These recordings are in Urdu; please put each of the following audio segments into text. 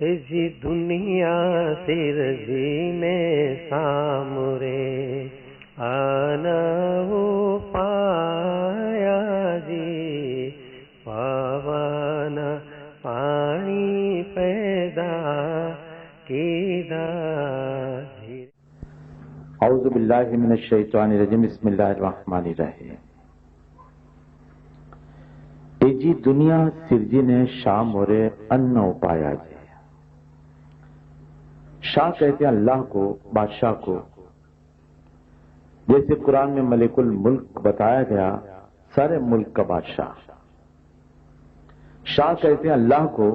ایسی دنیا سرزینے سامرے آنا ہو پایا جی پاوانا پانی پیدا کیدا. اعوذ باللہ من الشیطان الرجیم. بسم اللہ الرحمن الرحیم. ای جی دنیا سرجنے شام اور ان پایا جی. شاہ کہتے ہیں اللہ کو، بادشاہ کو. جیسے قرآن میں ملک الملک بتایا گیا، سارے ملک کا بادشاہ. شاہ کہتے ہیں اللہ کو،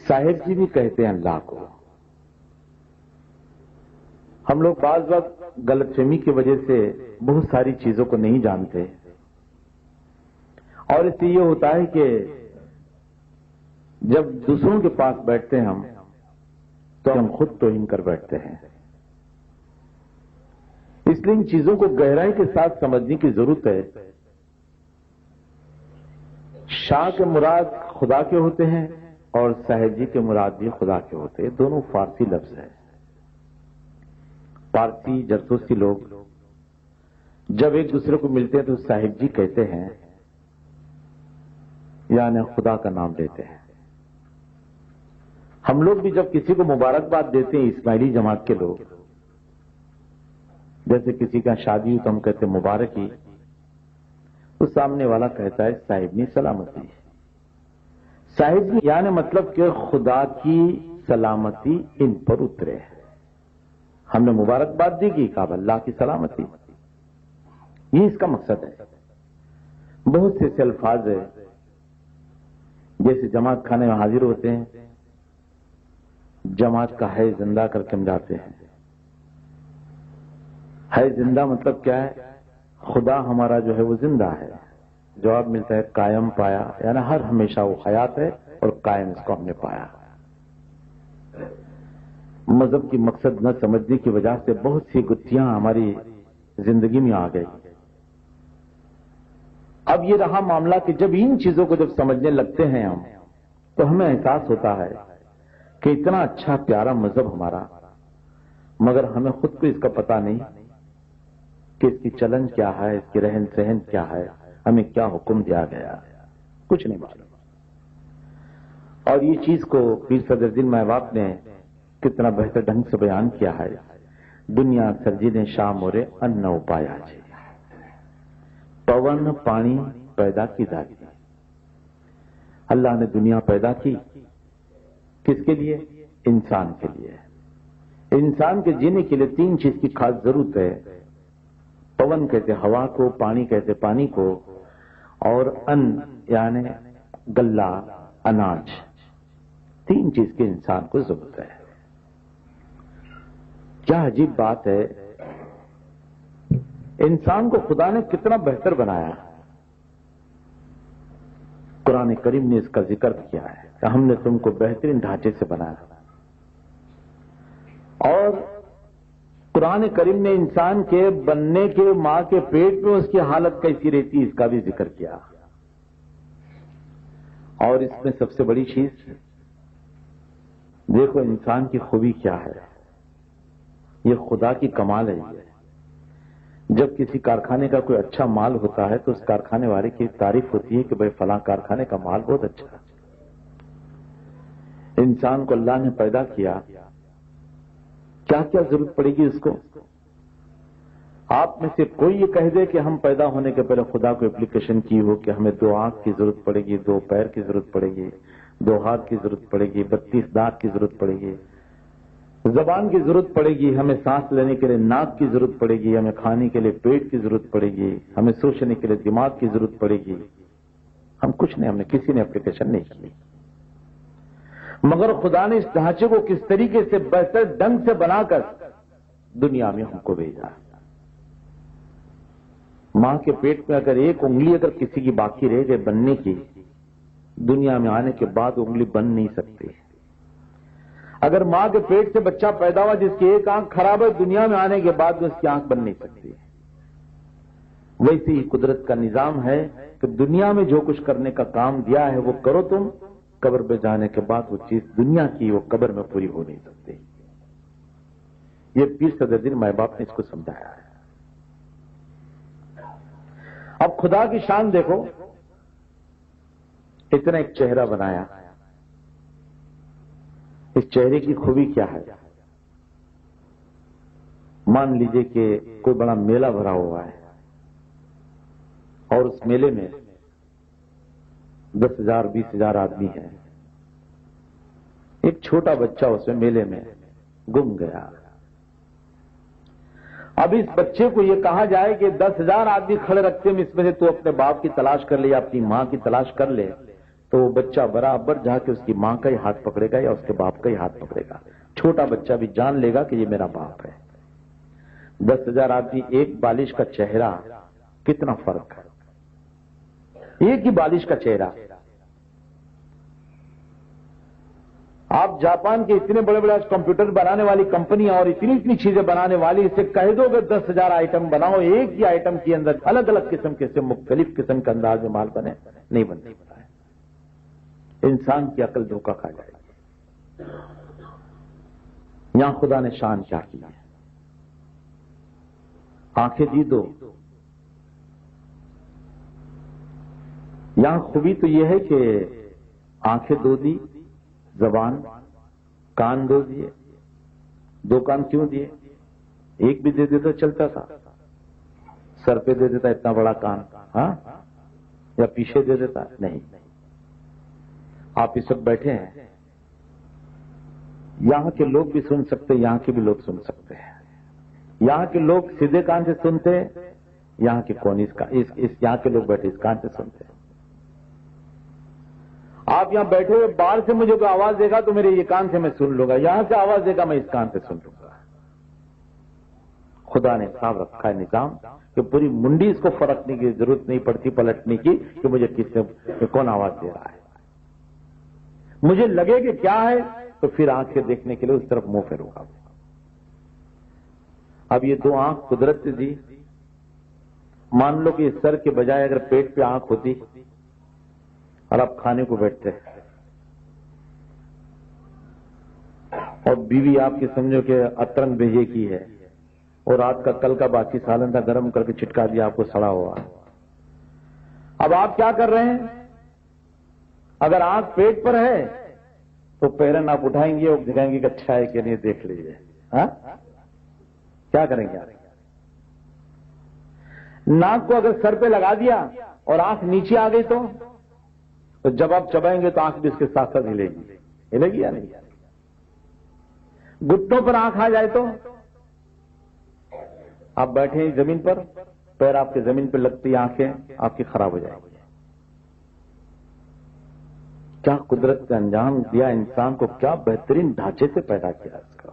صاحب جی بھی کہتے ہیں اللہ کو. ہم لوگ بعض وقت غلط فہمی کی وجہ سے بہت ساری چیزوں کو نہیں جانتے، اور اس سے یہ ہوتا ہے کہ جب دوسروں کے پاس بیٹھتے ہیں ہم تو ہم خود توہین کر بیٹھتے ہیں. اس لیے ان چیزوں کو گہرائی کے ساتھ سمجھنے کی ضرورت ہے. شاہ کے مراد خدا کے ہوتے ہیں اور صاحب جی کے مراد بھی خدا کے ہوتے ہیں. دونوں فارسی لفظ ہیں. پارسی جرسوسی لوگ جب ایک دوسرے کو ملتے ہیں تو صاحب جی کہتے ہیں، یعنی خدا کا نام لیتے ہیں. ہم لوگ بھی جب کسی کو مبارکباد دیتے ہیں، اسماعیلی جماعت کے لوگ، جیسے کسی کا شادی ہو تو ہم کہتے ہیں مبارکی، تو سامنے والا کہتا ہے صاحبنی سلامتی. صاحبنی یعنی مطلب کہ خدا کی سلامتی ان پر اترے. ہم نے مبارکباد دی کہ کہا اللہ کی سلامتی. یہ اس کا مقصد ہے. بہت سے الفاظ ہیں، جیسے جماعت خانے میں حاضر ہوتے ہیں، جماعت کا ہے زندہ کر کے ہم جاتے ہیں. ہے زندہ مطلب کیا ہے؟ خدا ہمارا جو ہے وہ زندہ ہے. جواب ملتا ہے قائم پایا، یعنی ہر ہمیشہ وہ حیات ہے اور قائم اس کو ہم نے پایا. مذہب کی مقصد نہ سمجھنے کی وجہ سے بہت سی گتھیاں ہماری زندگی میں آ گئی. اب یہ رہا معاملہ کہ جب ان چیزوں کو جب سمجھنے لگتے ہیں ہم، تو ہمیں احساس ہوتا ہے کہ اتنا اچھا پیارا مذہب ہمارا، مگر ہمیں خود کو اس کا پتہ نہیں کہ اس کی چلن کیا ہے، اس کی رہن سہن کیا ہے، ہمیں کیا حکم دیا گیا، کچھ نہیں معلوم. اور یہ چیز کو پیر صدر دین مہواب نے کتنا بہتر ڈھنگ سے بیان کیا ہے. دنیا سرجنے شام اور ان پایا جی. پون پانی پیدا کی ذاتی. اللہ نے دنیا پیدا کی کس کے لیے؟ انسان کے لیے. انسان کے جینے کے لیے تین چیز کی خاص ضرورت ہے. پون کہتے ہوا کو، پانی کہتے پانی کو، اور ان یعنی غلہ، اناج. تین چیز کی انسان کو ضرورت ہے. کیا عجیب بات ہے، انسان کو خدا نے کتنا بہتر بنایا. قرآن کریم نے اس کا ذکر کیا ہے کہ ہم نے تم کو بہترین ڈھانچے سے بنایا. اور قرآن کریم نے انسان کے بننے کے ماں کے پیٹ میں اس کی حالت کیسی رہتی اس کا بھی ذکر کیا. اور اس میں سب سے بڑی چیز دیکھو انسان کی خوبی کیا ہے. یہ خدا کی کمال ہے. جب کسی کارخانے کا کوئی اچھا مال ہوتا ہے تو اس کارخانے والے کی تعریف ہوتی ہے کہ بھائی فلاں کارخانے کا مال بہت اچھا ہے. انسان کو اللہ نے پیدا کیا، کیا کیا ضرورت پڑے گی اس کو؟ آپ میں سے کوئی یہ کہہ دے کہ ہم پیدا ہونے کے پہلے خدا کو اپلیکیشن کی ہو کہ ہمیں 2 آنکھ کی ضرورت پڑے گی، 2 پیر کی ضرورت پڑے گی، 2 ہاتھ کی ضرورت پڑے گی، 32 دانت کی ضرورت پڑے گی، زبان کی ضرورت پڑے گی، ہمیں سانس لینے کے لیے ناک کی ضرورت پڑے گی، ہمیں کھانے کے لیے پیٹ کی ضرورت پڑے گی، ہمیں سوچنے کے لیے دماغ کی ضرورت پڑے گی. ہم کچھ نہیں، ہم نے کسی نے اپلیکیشن نہیں کی. مگر خدا نے اس ڈھانچے کو کس طریقے سے بہتر ڈھنگ سے بنا کر دنیا میں ہم کو بھیجا. ماں کے پیٹ میں اگر ایک انگلی اگر کسی کی باقی رہ گئے بننے کی، دنیا میں آنے کے بعد انگلی بن نہیں سکتی. اگر ماں کے پیٹ سے بچہ پیدا ہوا جس کی ایک آنکھ خراب ہے، دنیا میں آنے کے بعد اس کی آنکھ بن نہیں سکتی. ویسے ہی قدرت کا نظام ہے کہ دنیا میں جو کچھ کرنے کا کام دیا ہے وہ کرو تم، قبر میں جانے کے بعد وہ چیز دنیا کی وہ قبر میں پوری ہو نہیں سکتی. یہ پیر صدرالدین مائی باپ نے اس کو سمجھایا ہے. اب خدا کی شان دیکھو، اتنا ایک چہرہ بنایا، اس چہرے کی خوبی کیا ہے؟ مان لیجئے کہ کوئی بڑا میلہ بھرا ہوا ہے اور اس میلے میں 10,000 20,000 آدمی ہیں. ایک چھوٹا بچہ اس میں میلے میں گم گیا. اب اس بچے کو یہ کہا جائے کہ 10,000 آدمی کھڑے رکھتے ہیں، اس میں سے تو اپنے باپ کی تلاش کر لے یا اپنی ماں کی تلاش کر لے، تو وہ بچہ برابر جا کے اس کی ماں کا ہی ہاتھ پکڑے گا یا اس کے باپ کا ہی ہاتھ پکڑے گا. چھوٹا بچہ بھی جان لے گا کہ یہ میرا باپ ہے. 10,000 آدمی، ایک بالش کا چہرہ، کتنا فرق ہے. ایک ہی بالش کا چہرہ. آپ جاپان کے اتنے بڑے بڑے کمپیوٹر بنانے والی کمپنیاں اور اتنی چیزیں بنانے والی، اسے کہہ دو کہ 10,000 آئٹم بناؤ، ایک ہی آئٹم کے اندر الگ الگ قسم کے سے مختلف قسم کے انداز میں مال بنے، نہیں بنتے. انسان کی عقل دھوکہ کھا جائے گی. یہاں خدا نے شان کیا کی ہے؟ آنکھیں دی دو. یہاں خوبی تو یہ ہے کہ آنکھیں دو دی، زبان، کان دو دیے. 2 کان کیوں دیے؟ ایک بھی دے دیتا چلتا تھا. سر پہ دے دیتا اتنا بڑا کان، ہاں، یا پیچھے دے دیتا؟ نہیں. آپ اس وقت بیٹھے ہیں، یہاں کے لوگ بھی سن سکتے، یہاں کے بھی لوگ سن سکتے ہیں. یہاں کے لوگ سیدھے کان سے سنتے، یہاں کے کون یہاں کے لوگ بیٹھے اس کان سے سنتے. آپ یہاں بیٹھے ہوئے باہر سے مجھے کوئی آواز دے گا تو میرے یہ کان سے میں سن لوں گا، یہاں سے آواز دے گا میں اس کان سے سن لوں گا. خدا نے صاف رکھا ہے نظام کہ پوری منڈی اس کو فرقنے کی ضرورت نہیں پڑتی، پلٹنے کی کہ مجھے کس سے کون آواز دے رہا ہے. مجھے لگے کہ کیا ہے تو پھر آنکھ سے دیکھنے کے لیے اس طرف منہ پھیروں گا. اب یہ 2 آنکھ قدرت سے دی. مان لو کہ سر کے بجائے اگر پیٹ پہ آنکھ ہوتی اور آپ کھانے کو بیٹھتے اور بیوی آپ کی سمجھو کہ اترن بھیجے کی ہے اور رات کا کل کا باقی سالن تھا گرم کر کے چھٹکا دیا آپ کو سڑا ہوا. اب آپ کیا کر رہے ہیں؟ اگر آنکھ پیٹ پر ہے تو پیرن آپ اٹھائیں گے اور دکھائیں گے کہ اچھا ہے کہ نہیں، دیکھ لیجیے. ہاں، کیا کریں گے آپ؟ ناک کو اگر سر پہ لگا دیا اور آنکھ نیچے آ گئی تو جب آپ چبائیں گے تو آنکھ بھی اس کے ساتھ ساتھ ہلے گی. ہلے گی یا نہیں؟ گھٹنوں پر آنکھ آ جائے تو آپ بیٹھے ہیں زمین پر، پیر آپ کے زمین پہ لگتی، آنکھیں آپ کی خراب ہو جائیں گی. کیا قدرت کا انجام دیا انسان کو، کیا بہترین ڈھانچے سے پیدا کیا اس کا.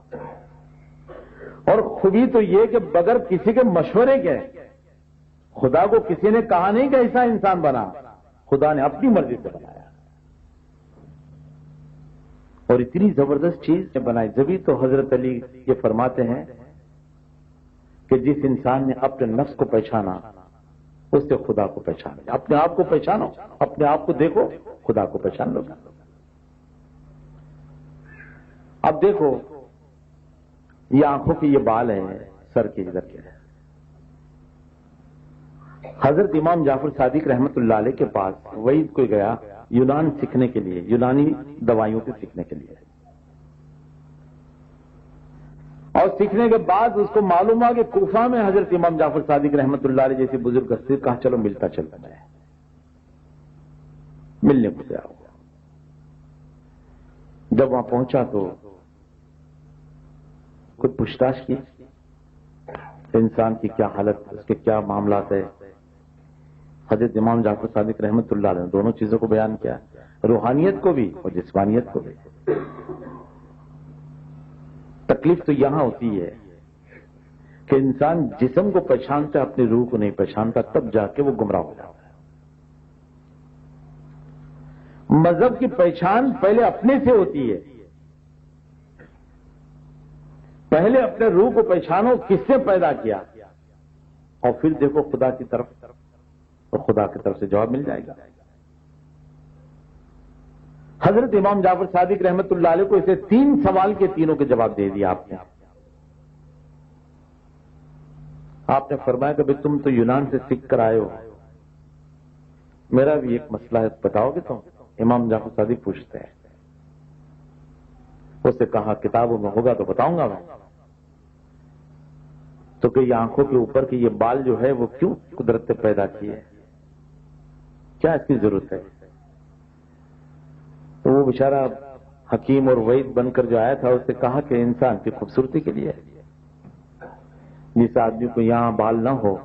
اور خوبی تو یہ کہ بغیر کسی کے مشورے کے، خدا کو کسی نے کہا نہیں کہ ایسا انسان بنا، خدا نے اپنی مرضی سے بنایا اور اتنی زبردست چیز بنائی. جبھی تو حضرت علی یہ فرماتے ہیں کہ جس انسان نے اپنے نفس کو پہچانا اس سے خدا کو پہچانا. اپنے آپ کو پہچانو، اپنے آپ کو دیکھو، خدا کو پہچان لو. اب دیکھو یہ آنکھوں کے یہ بال ہیں سر کے ادھر کے. حضرت امام جعفر صادق رحمت اللہ علیہ کے پاس وہی کوئی گیا یونان سیکھنے کے لیے، یونانی دوائیوں کے سیکھنے کے لیے. اور سیکھنے کے بعد اس کو معلوم ہوا کہ کوفہ میں حضرت امام جعفر صادق رحمت اللہ علیہ جیسے بزرگ ہستی، کہا چلو ملتا چلتا ہے. ملنے کو گیا. جب وہاں پہنچا تو خود پوچھتاچھ کی انسان کی کیا حالت، اس کے کیا معاملات ہے. حضرت امام جعفر صادق رحمت اللہ علیہ نے دونوں چیزوں کو بیان کیا، روحانیت کو بھی اور جسمانیت کو بھی. تکلیف تو یہاں ہوتی ہے کہ انسان جسم کو پہچانتا ہے، اپنی روح کو نہیں پہچانتا، تب جا کے وہ گمراہ ہو جاتا ہے. مذہب کی پہچان پہلے اپنے سے ہوتی ہے. پہلے اپنے روح کو پہچانو کس سے پیدا کیا، اور پھر دیکھو خدا کی طرف، اور خدا کی طرف سے جواب مل جائے گا. حضرت امام جعفر صادق رحمت اللہ علیہ کو اسے 3 سوال کے تینوں کے جواب دے دیا آپ نے. آپ نے فرمایا کہ تم تو یونان سے سیکھ کر آئے ہو, میرا بھی ایک مسئلہ ہے, بتاؤ گے تم؟ امام جعفر صادق پوچھتے ہیں. اس سے کہا کتابوں میں ہوگا تو بتاؤں گا میں. تو کہ یہ آنکھوں کے اوپر کے یہ بال جو ہے وہ کیوں قدرت نے پیدا کیے, کیا اس کی ضرورت ہے؟ تو وہ بیچارہ حکیم اور وعید بن کر جو آیا تھا اس سے کہا کہ انسان کی خوبصورتی کے لیے, جس آدمی کو یہاں بال نہ ہو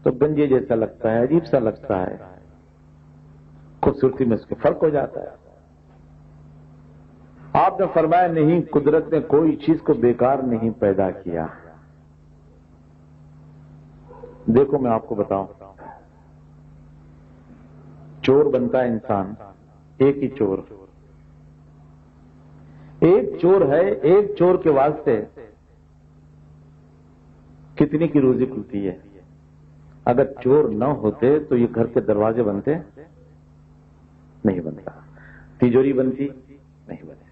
تو گنجے جیسا لگتا ہے, عجیب سا لگتا ہے, خوبصورتی میں اس کے فرق ہو جاتا ہے. آپ نے فرمایا نہیں, قدرت نے کوئی چیز کو بیکار نہیں پیدا کیا. دیکھو میں آپ کو بتاؤں, چور بنتا ہے انسان, ایک ہی چور, ایک چور ہے, ایک چور کے واسطے کتنی کی روزی کھلتی ہے. اگر چور نہ ہوتے تو یہ گھر کے دروازے بنتے نہیں بنتا, تجوری بنتی نہیں بنتی,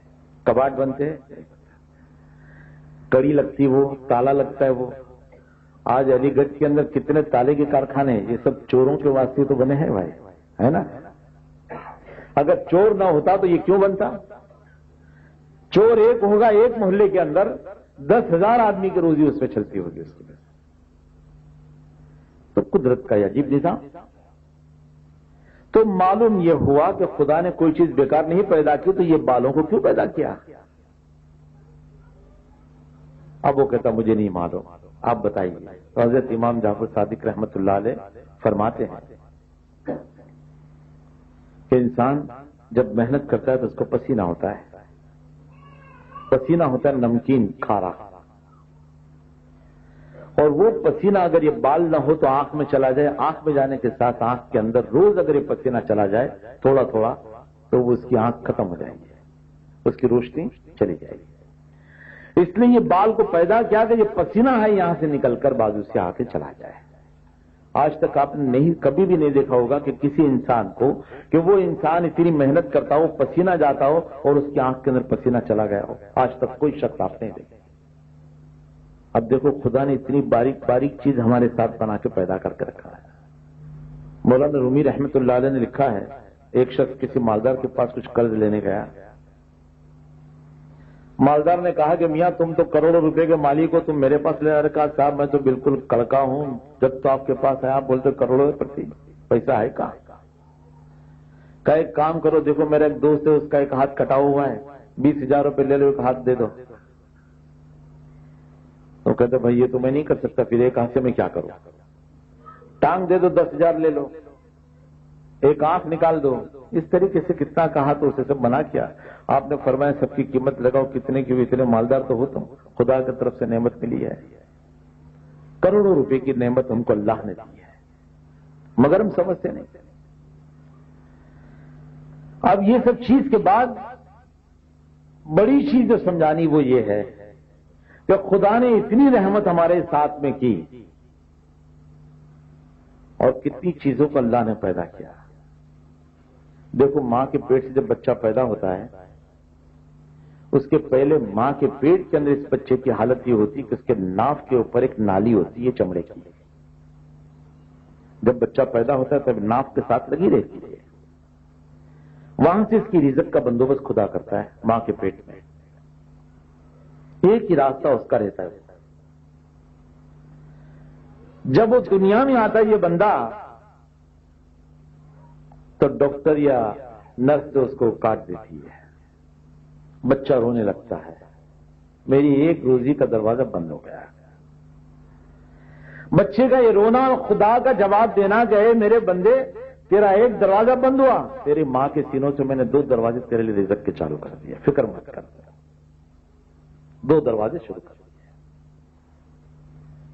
کباٹ بنتے, کڑی لگتی, وہ تالا لگتا ہے. وہ آج علی گڑھ کے اندر کتنے تالے کے کارخانے, یہ سب چوروں کے واسطے تو بنے ہیں بھائی, ہے نا. اگر چور نہ ہوتا تو یہ کیوں بنتا؟ چور ایک ہوگا ایک محلے کے اندر, 10,000 آدمی کی روزی اس میں چلتی ہوگی اس کی وجہ سے. تو قدرت کا یہ عجیب نظام. تو معلوم یہ ہوا کہ خدا نے کوئی چیز بیکار نہیں پیدا کی, تو یہ بالوں کو کیوں پیدا کیا؟ اب وہ کہتا مجھے نہیں معلوم, آپ بتائیے. تو حضرت امام جعفر صادق رحمت اللہ علیہ فرماتے ہیں کہ انسان جب محنت کرتا ہے تو اس کو پسینہ ہوتا ہے, پسینہ ہوتا ہے نمکین کھارا, اور وہ پسینہ اگر یہ بال نہ ہو تو آنکھ میں چلا جائے, آنکھ میں جانے کے ساتھ آنکھ کے اندر روز اگر یہ پسینہ چلا جائے تھوڑا تھوڑا, تو وہ اس کی آنکھ ختم ہو جائے گی, اس کی روشنی چلی جائے گی. اس لیے یہ بال کو پیدا کیا کہ یہ پسینہ ہے یہاں سے نکل کر بازو سے آ کے چلا جائے. آج تک آپ نے کبھی بھی نہیں دیکھا ہوگا کہ کسی انسان کو کہ وہ انسان اتنی محنت کرتا ہو, پسینہ جاتا ہو اور اس کی آنکھ کے اندر پسینہ چلا گیا ہو. آج تک کوئی شخص آپ نہیں دیکھا. اب دیکھو خدا نے اتنی باریک باریک چیز ہمارے ساتھ بنا کے پیدا کر کے رکھا ہے. مولانا رومی رحمت اللہ علیہ نے لکھا ہے, ایک شخص کسی مالدار کے پاس کچھ قرض لینے گیا. مالدار نے کہا کہ میاں تم تو کروڑوں روپے کے مالک ہو, تم میرے پاس لے آ رکھا. صاحب میں تو بالکل کڑکا ہوں, جب تو آپ کے پاس ہے آپ بولتے کروڑوں روپے پیسہ ہے کہاں؟ کہ ایک کام کرو, دیکھو میرا ایک دوست ہے اس کا ایک ہاتھ کٹا ہوا ہے, 20,000 روپے لے لو, ایک ہاتھ دے دو. تو کہتے بھائی یہ تو میں نہیں کر سکتا, پھر ایک ہاتھ سے میں کیا کروں؟ ٹانگ دے دو, 10,000 لے لو, ایک آنکھ نکال دو. اس طریقے سے کتنا کہا تو اسے سب منع کیا. آپ نے فرمایا سب کی قیمت لگاؤ, کتنے کی, اتنے مالدار تو ہو تم, خدا کی طرف سے نعمت ملی ہے, کروڑوں روپے کی نعمت ہم کو اللہ نے دی ہے, مگر ہم سمجھتے نہیں. اب یہ سب چیز کے بعد بڑی چیز جو سمجھانی وہ یہ ہے کہ خدا نے اتنی رحمت ہمارے ساتھ میں کی اور کتنی چیزوں کو اللہ نے پیدا کیا. دیکھو ماں کے پیٹ سے جب بچہ پیدا ہوتا ہے اس کے پہلے ماں کے پیٹ کے اندر اس بچے کی حالت یہ ہوتی کہ اس کے ناف کے اوپر ایک نالی ہوتی ہے چمڑے کی. جب بچہ پیدا ہوتا ہے تب ناف کے ساتھ لگی رہتی ہے, وہاں سے اس کی رزق کا بندوبست خدا کرتا ہے. ماں کے پیٹ میں ایک ہی راستہ اس کا رہتا ہے. جب وہ دنیا میں آتا ہے یہ بندہ تو ڈاکٹر یا نرس جو اس کو کاٹ دیتی ہے, بچہ رونے لگتا ہے, میری ایک روزی کا دروازہ بند ہو گیا. بچے کا یہ رونا خدا کا جواب دینا کہ اے میرے بندے تیرا ایک دروازہ بند ہوا, تیری ماں کے سینوں سے میں نے 2 دروازے تیرے لیے رزق کے چالو کر دیا, فکر مت کر, 2 دروازے شروع کر دیے.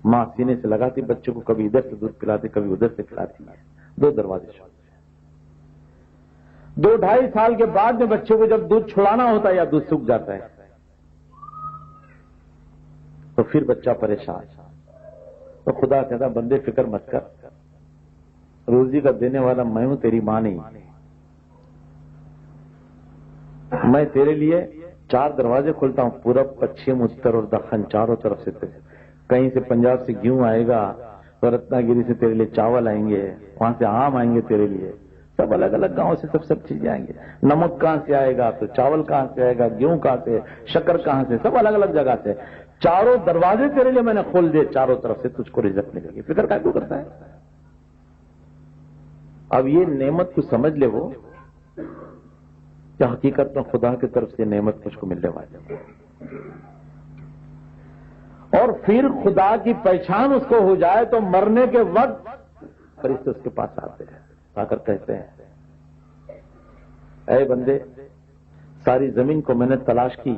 ماں سینے سے لگاتی بچے کو, کبھی ادھر سے دودھ پلاتی کبھی ادھر سے پلاتی ہے, 2 دروازے شروع. 2-2.5 سال کے بعد میں بچے کو جب دودھ چھڑانا ہوتا ہے یا دودھ سوکھ جاتا ہے تو پھر بچہ پریشان. تو خدا کہتا بندے فکر مت کر, روزی کا دینے والا میں ہوں, تیری ماں نہیں. میں تیرے لیے 4 دروازے کھولتا ہوں، پورب، پچھم، اتر اور دکن، چاروں طرف سے تیرے، کہیں سے پنجاب سے گیہوں آئے گا تو رتنا گیری سے تیرے لیے چاول آئیں گے، وہاں سے آم آئیں گے تیرے لیے، سب الگ الگ گاؤں سے سب چیزیں آئیں گے، نمک کہاں سے آئے گا تو چاول کہاں سے آئے گا، گیہوں کہاں سے، شکر کہاں سے، سب الگ الگ جگہ سے، چاروں دروازے تیرے لیے میں نے کھول دیے، چاروں طرف سے تجھ کو رزق ملے گی، فکر کیوں کرتا ہے؟ اب یہ نعمت کو سمجھ لے وہ کہ حقیقت میں خدا کی طرف سے نعمت مجھ کو ملنے والی ہے، اور پھر خدا کی پہچان اس کو ہو جائے تو مرنے کے وقت فرشتے اس کے پاس آتے ہیں، آ کر کہتے ہیں اے بندے، ساری زمین کو میں نے تلاش کی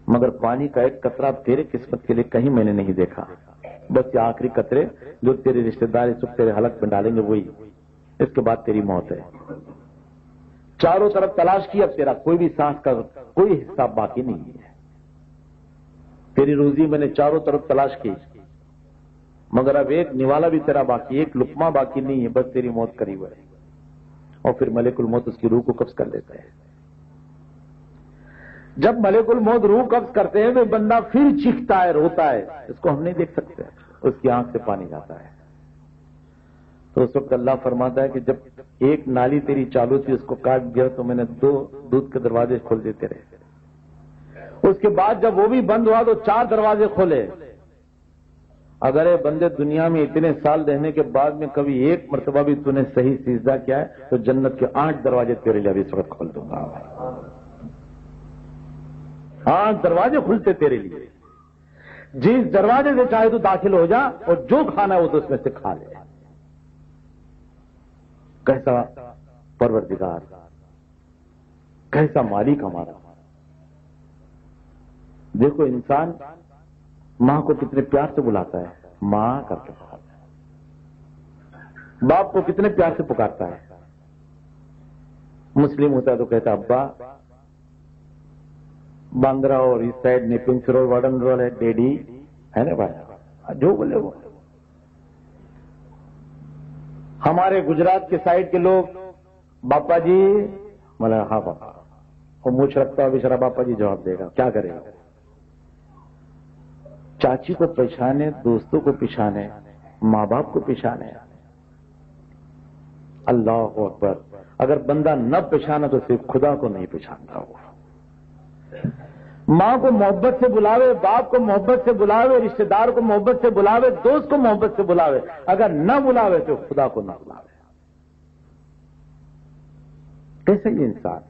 مگر پانی کا ایک قطرہ تیرے قسمت کے لیے کہیں میں نے نہیں دیکھا، بس یہ آخری قطرے جو تیرے رشتہ دار اس وقت تیرے حلق میں ڈالیں گے وہی، اس کے بعد تیری موت ہے۔ چاروں طرف تلاش کی، اب تیرا کوئی بھی سانس کا کوئی حصہ باقی نہیں ہے، تیری روزی میں نے چاروں طرف تلاش کی مگر اب ایک نوالا بھی تیرا باقی، ایک لقمہ باقی نہیں ہے، بس تیری موت قریب ہے۔ اور پھر ملک الموت اس کی روح کو قبض کر لیتا ہے۔ جب ملک الموت روح قبض کرتے ہیں تو بندہ پھر چیختا ہے، روتا ہے، اس کو ہم نہیں دیکھ سکتے، اس کی آنکھ سے پانی جاتا ہے۔ تو اس وقت اللہ فرماتا ہے کہ جب ایک نالی تیری چالو تھی اس کو کاٹ دیا تو میں نے 2 دودھ کے دروازے کھول دیتے رہے، اس کے بعد جب وہ بھی بند ہوا تو 4 دروازے کھولے۔ اگر اے بندے دنیا میں اتنے سال رہنے کے بعد میں کبھی ایک مرتبہ بھی تو نے صحیح سجدہ کیا ہے تو جنت کے 8 دروازے تیرے لیے ابھی اس وقت کھول دوں گا، 8 دروازے کھلتے تیرے لیے، جس دروازے سے چاہے تو داخل ہو جا اور جو کھانا ہے وہ تو اس میں سے کھا لے۔ کیسا پروردگار، کیسا مالک ہمارا۔ دیکھو انسان ماں کو کتنے پیار سے بلاتا ہے، ماں کر کے پکارتا ہے، باپ کو کتنے پیار سے پکارتا ہے، مسلم ہوتا ہے تو کہتا ہے ابا، باندرا اور اس سائڈ نیپنگ سرول وارڈن رول ہے ڈیڈی، ہے نا بھائی، جو بولے وہ۔ ہمارے گجرات کے سائڈ کے لوگ باپا جی، مطلب ہاں باپا، وہ مجھ رکھتا ہے بےچارا باپا جی جواب دے گا، کیا کرے گا؟ چاچی کو پہچانے، دوستوں کو پہچانے، ماں باپ کو پہچانے، اللہ اکبر۔ اگر بندہ نہ پہچانا تو صرف خدا کو نہیں پہچانتا وہ۔ ماں کو محبت سے بلاوے، باپ کو محبت سے بلاوے، رشتہ دار کو محبت سے بلاوے، دوست کو محبت سے بلاوے، اگر نہ بلاوے تو خدا کو نہ بلاوے۔ کیسے یہ انسان؟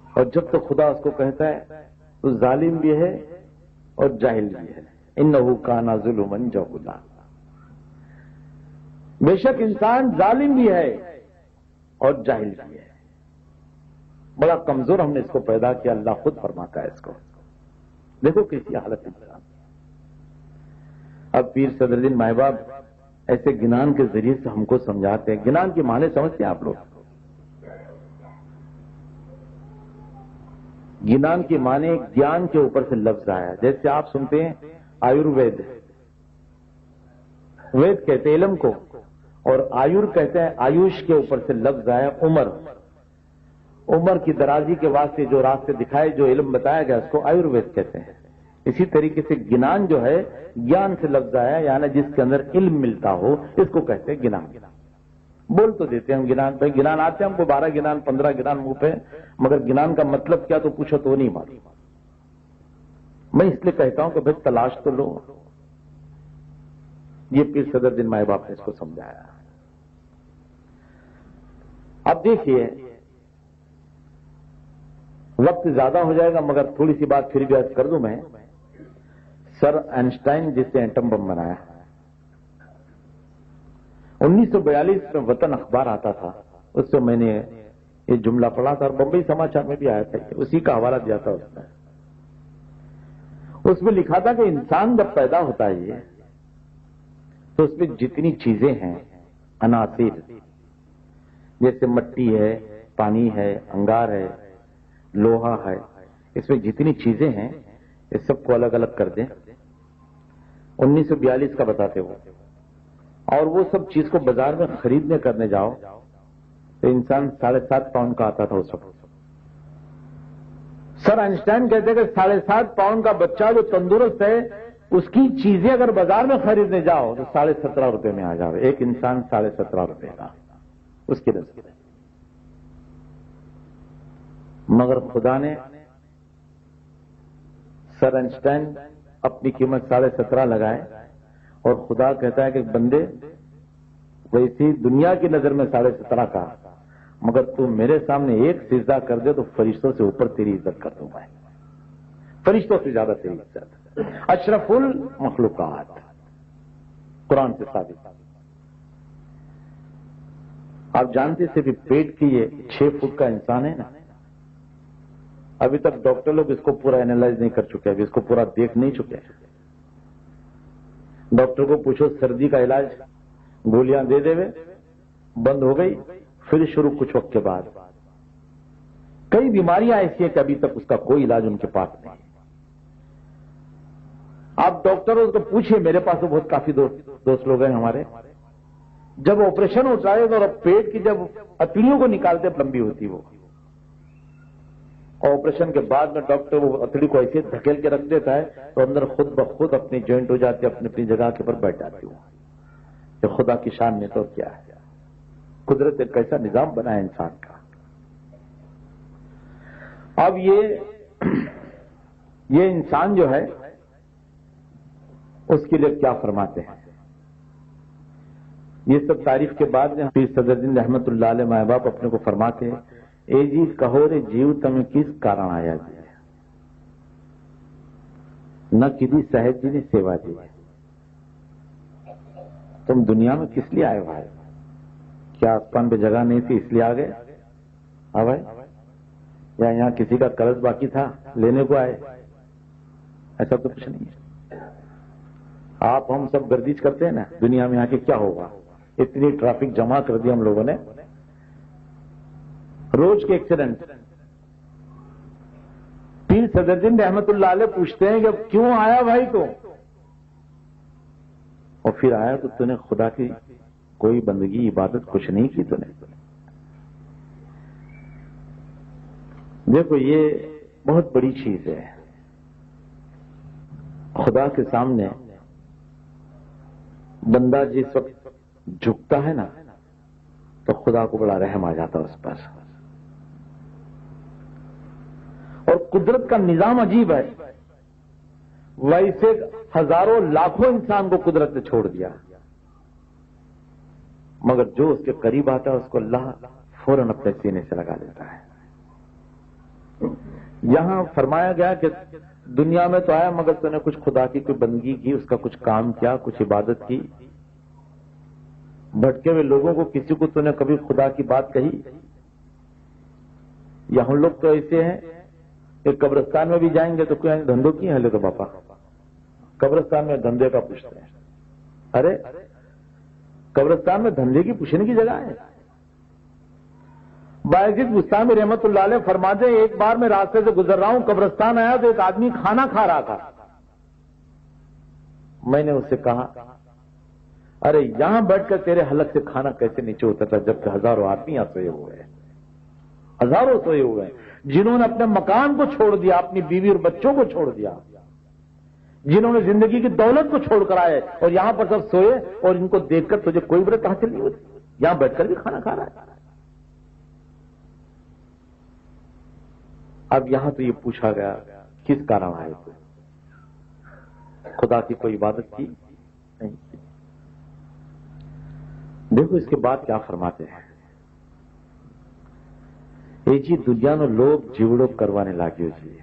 اور جب تک خدا اس کو کہتا ہے تو ظالم بھی ہے اور جاہل بھی ہے، انہ کان ظلما جہولا۔ بے شک انسان ظالم بھی ہے اور جاہل بھی ہے، بڑا کمزور ہم نے اس کو پیدا کیا، اللہ خود فرماتا ہے اس کو۔ دیکھو کیسی حالت انسان۔ اب پیر صدر الدین مائی باپ ایسے گنان کے ذریعے سے ہم کو سمجھاتے ہیں، گنان کی معنی سمجھتے ہیں آپ لوگ؟ گنان کی معنی گیان کے اوپر سے لفظ آیا، جیسے آپ سنتے ہیں آیوروید، وید کہتے ہیں علم کو، اور آیور کہتے ہیں آیوش کے اوپر سے لفظ آیا عمر، عمر کی درازی کے واسطے جو راستے دکھائے، جو علم بتایا گیا اس کو آیوروید کہتے ہیں۔ اسی طریقے سے گنان جو ہے گیان سے لفظ آیا، یعنی جس کے اندر علم ملتا ہو اس کو کہتے ہیں گنان۔ بول تو دیتے ہیں ہم گنان، بھائی گنان آتے ہیں ہم کو 12 گنان 15 گنان منہ پہ، مگر گنان کا مطلب کیا تو پوچھو تو نہیں معلوم۔ میں اس لیے کہتا ہوں کہ بھائی تلاش تو لو، یہ پیر صدر الدین مائی باپ نے اس کو سمجھایا۔ اب دیکھیے وقت زیادہ ہو جائے گا مگر تھوڑی سی بات پھر بھی عرض کر دوں میں۔ سر آئنسٹائن جس نے ایٹم بم بنایا، 1942 میں وطن اخبار آتا تھا، اس سے میں نے یہ جملہ پڑھا تھا اور بمبئی سماچار میں بھی آیا تھا، اسی کا حوالہ دیا تھا اس نے۔ اس میں لکھا تھا کہ انسان جب پیدا ہوتا ہے تو اس میں جتنی چیزیں ہیں عناصر، جیسے مٹی ہے، پانی ہے، انگار ہے، لوہا ہے، اس میں جتنی چیزیں ہیں اس سب کو الگ الگ کر دیں۔ 1942 کا بتاتے وہ، اور وہ سب چیز کو بازار میں خریدنے کرنے جاؤ تو انسان 7.5 پاؤنڈ کا آتا تھا اس وقت. سر آئنسٹائن کہتے ہیں کہ 7.5 پاؤنڈ کا بچہ جو تندرست ہے اس کی چیزیں اگر بازار میں خریدنے جاؤ تو 17.5 روپے میں آ جاؤ. ایک انسان 17.5 روپے کا اس کی رزق. مگر خدا نے سر آئنسٹائن اپنی قیمت 17.5 لگائے اور خدا کہتا ہے کہ بندے ویسی دنیا کی نظر میں 17.5 کا، مگر تو میرے سامنے ایک سجدہ کر دے تو فرشتوں سے اوپر تیری عزت کر دوں میں، فرشتوں سے زیادہ تیری عزت. اشرف المخلوقات، قرآن سے ثابت. آپ جانتے سے بھی پیٹ کی یہ 6 فٹ کا انسان ہے نا، ابھی تک ڈاکٹر لوگ اس کو پورا اینالائز نہیں کر چکے، ابھی اس کو پورا دیکھ نہیں چکے. ڈاکٹر کو پوچھو سردی کا علاج، گولیاں دے دے بند ہو گئی، پھر شروع کچھ وقت کے بعد. کئی بیماریاں ایسی ہیں کہ ابھی تک اس کا کوئی علاج ان کے پاس نہیں. آپ ڈاکٹروں کو پوچھئے، میرے پاس تو بہت کافی دوست لوگ ہیں ہمارے، جب آپریشن ہوتا ہے اور پیٹ کی جب اتڑیوں کو نکالتے لمبی ہوتی وہ، آپریشن کے بعد میں ڈاکٹر وہ اتڑی کو ایسے دھکیل کے رکھ دیتا ہے تو اندر خود بخود اپنی جوائنٹ ہو جاتی ہے، اپنی اپنی جگہ کے پر بیٹھ جاتی ہوں. کہ خدا کی شان میں تو کیا ہے، قدرت ایک کیسا نظام بنا ہے انسان کا. اب یہ انسان جو ہے اس کے لیے کیا فرماتے ہیں. یہ سب تعریف کے بعد میں پیر صدرالدین رحمت اللہ علیہ ماں باپ اپنے کو فرماتے ہیں، اے جی کہو رے جیو تمہیں کس کارن آیا جی، نہ کسی صحت جی نے سیوا دی، تم دنیا میں کس لیے آئے بھائی؟ کیا آسمان پہ جگہ نہیں تھی اس لیے آ گئے؟ ہاں بھائی، یا یہاں کسی کا قرض باقی تھا لینے کو آئے؟ ایسا تو کچھ نہیں ہے. آپ ہم سب گردش کرتے ہیں نا دنیا میں آ کے، کیا ہوگا؟ اتنی ٹریفک جمع کر دی ہم لوگوں نے، روز کے ایکسیڈنٹ. پیر صدرالدین رحمت اللہ علیہ پوچھتے ہیں کہ کیوں آیا بھائی تو؟ اور پھر آیا تو نے خدا کی کوئی بندگی عبادت کچھ نہیں کی تو نے. دیکھو یہ بہت بڑی چیز ہے. خدا کے سامنے بندہ جس وقت جھکتا ہے نا تو خدا کو بڑا رحم آ جاتا اس پر. اور قدرت کا نظام عجیب ہے. ویسے ہزاروں لاکھوں انسان کو قدرت نے چھوڑ دیا، مگر جو اس کے قریب آتا ہے اس کو اللہ فوراً اپنے سینے سے لگا لیتا ہے. یہاں فرمایا گیا کہ دنیا میں تو آیا مگر تو نے کچھ خدا کی کوئی بندگی کی، اس کا کچھ کام کیا، کچھ عبادت کی. بھٹکے ہوئے لوگوں کو کسی کو تو نے کبھی خدا کی بات کہی؟ یا ہم لوگ تو ایسے ہیں کہ قبرستان میں بھی جائیں گے تو کوئی دھندوں کی ہے لے تو باپا، قبرستان میں دھندے کا پوچھتے ہیں. ارے قبرستان میں دھندے کی پوچھنے کی جگہ ہے. باعزید بستانی رحمت اللہ علیہ فرماتے ہیں، ایک بار میں راستے سے گزر رہا ہوں، قبرستان آیا تو ایک آدمی کھانا کھا رہا تھا. میں نے اس سے کہا ارے یہاں بیٹھ کر تیرے حلق سے کھانا کیسے نیچے ہوتا، جبکہ ہزاروں آدمی یہاں سوئے ہوئے ہیں، ہزاروں سوئے ہوئے ہیں، جنہوں نے اپنے مکان کو چھوڑ دیا، اپنی بیوی اور بچوں کو چھوڑ دیا، جنہوں نے زندگی کی دولت کو چھوڑ کر آئے اور یہاں پر سب سوئے، اور ان کو دیکھ کر تجھے کوئی عبرت حاصل نہیں ہوتی؟ یہاں بیٹھ کر بھی کھانا کھا رہا ہے. اب یہاں تو یہ پوچھا گیا کس کارن آئے تو؟ خدا کی کوئی عبادت کی نہیں. دیکھو اس کے بعد کیا فرماتے ہیں، اے جی دنیا نو لوگ جیوڑو کروانے لاگیو جی.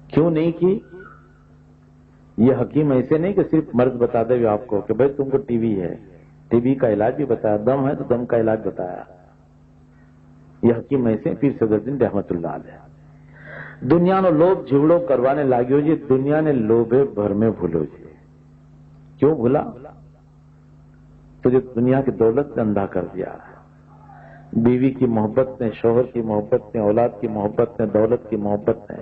کیوں نہیں کی؟ یہ حکیم ایسے نہیں کہ صرف مرض بتا دے آپ کو کہ بھائی تم کو ٹی وی ہے، ٹی وی کا علاج بھی بتایا، دم ہے تو دم کا علاج بتایا. یہ حکیم ایسے پیر صدرالدین رحمت اللہ علیہ. دنیا نو لوگ جیوڑو کروانے لاگیو جی، دنیا نے لوبے بھر میں بھولو جی. کیوں بھولا؟ تجھے دنیا کی دولت نے اندھا کر دیا. بیوی کی محبت نے، شوہر کی محبت نے، اولاد کی محبت نے، دولت کی محبت نے،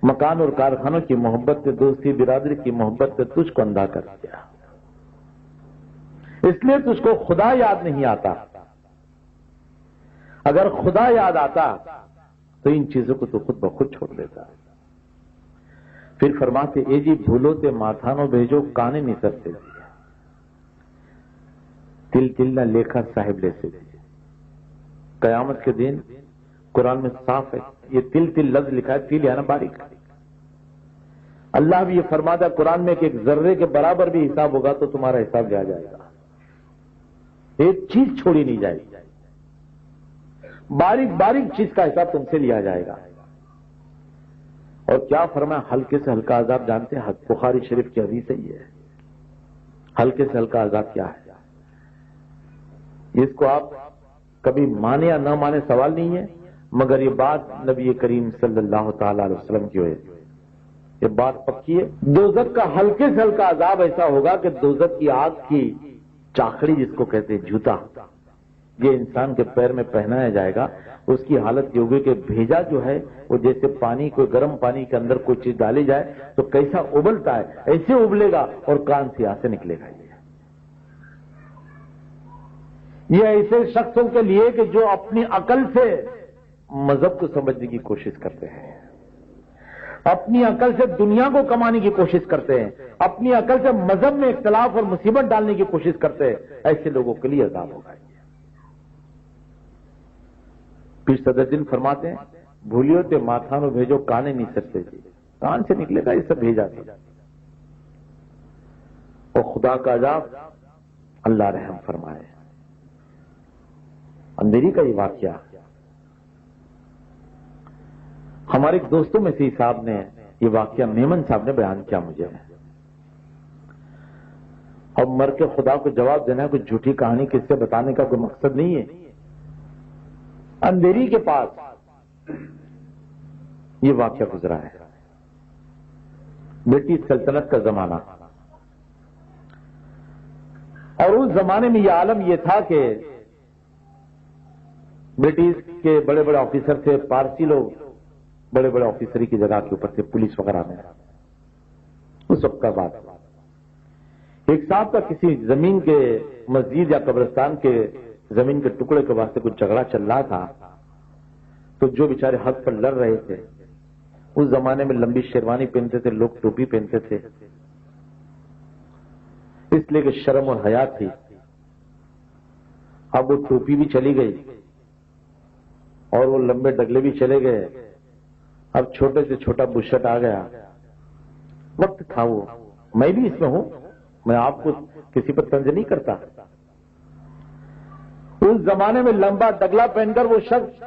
مکان اور کارخانوں کی محبت نے، دوستی برادری کی محبت نے تجھ کو اندھا کر دیا. اس لیے تجھ کو خدا یاد نہیں آتا. اگر خدا یاد آتا تو ان چیزوں کو تو خود بخود چھوڑ دیتا. پھر فرماتے اے جی بھولو تے ماتھانو بھیجو کانے نہیں سرتے تل تل نہ لیکھا صاحب لے سے. قیامت کے دن قرآن میں صاف ہے یہ تل تل لفظ لکھا ہے، تل ہے نا باریک. اللہ بھی یہ فرماتا قرآن میں کہ ایک ذرے کے برابر بھی حساب ہوگا تو تمہارا حساب لیا جائے گا، ایک چیز چھوڑی نہیں جائے گی، باریک باریک چیز کا حساب تم سے لیا جائے گا. اور کیا فرمایا ہلکے سے ہلکا عذاب جانتے ہیں؟ بخاری شریف کی حدیث ہے یہ، ہلکے سے ہلکا عذاب کیا ہے؟ اس کو آپ کبھی مانے یا نہ مانے سوال نہیں ہے، مگر یہ بات نبی کریم صلی اللہ تعالی علیہ وسلم کی ہے، یہ بات پکی ہے. دوزخ کا ہلکے سے ہلکا عذاب ایسا ہوگا کہ دوزخ کی آگ کی چاخڑی جس کو کہتے ہیں جوتا، یہ انسان کے پیر میں پہنایا جائے گا. اس کی حالت یہ ہوگی کہ بھیجا جو ہے وہ جیسے پانی کوئی گرم پانی کے اندر کوئی چیز ڈالی جائے تو کیسا ابلتا ہے ایسے ابلے گا اور کان سے یہاں سے نکلے گا. یہ ایسے شخصوں کے لیے کہ جو اپنی عقل سے مذہب کو سمجھنے کی کوشش کرتے ہیں، اپنی عقل سے دنیا کو کمانے کی کوشش کرتے ہیں، اپنی عقل سے مذہب میں اختلاف اور مصیبت ڈالنے کی کوشش کرتے ہیں، ایسے لوگوں کے لیے عذاب ہوگا. پھر صدر دن فرماتے ہیں بھولیو تے ماتھانو بھیجو کانے نہیں سکتے جی، کان سے نکلے گا یہ سب بھیجا تھا. اور خدا کا عذاب اللہ رحم فرمائے. اندھیری کا یہ واقعہ ہمارے دوستوں میں سے صاحب نے یہ واقعہ میمن صاحب نے بیان کیا مجھے. اب مر کے خدا کو جواب دینا ہے، کوئی جھوٹی کہانی کس سے بتانے کا کوئی مقصد نہیں ہے. اندھیری کے پاس یہ واقعہ گزرا ہے، برٹش سلطنت کا زمانہ، اور اس زمانے میں یہ عالم یہ تھا کہ برٹش کے بڑے بڑے آفیسر تھے، پارسی لوگ بڑے بڑے آفیسری کی جگہ کے اوپر تھے، پولیس وغیرہ میں. اس وقت کا بات ایک صاحب کا کسی زمین کے مسجد یا قبرستان کے زمین کے ٹکڑے کے واسطے کچھ جھگڑا چل رہا تھا. تو جو بیچارے حق پر لڑ رہے تھے، اس زمانے میں لمبی شیروانی پہنتے تھے لوگ، ٹوپی پہنتے تھے، اس لیے کہ شرم اور حیا تھی. اب وہ ٹوپی بھی چلی گئی اور وہ لمبے ڈگلے بھی چلے گئے. اب چھوٹے سے چھوٹا بشٹ آ گیا. وقت تھا وہ، میں بھی اس میں ہوں، میں آپ کو کسی پر طنز نہیں کرتا. اس زمانے میں لمبا ڈگلا پہن کر وہ شخص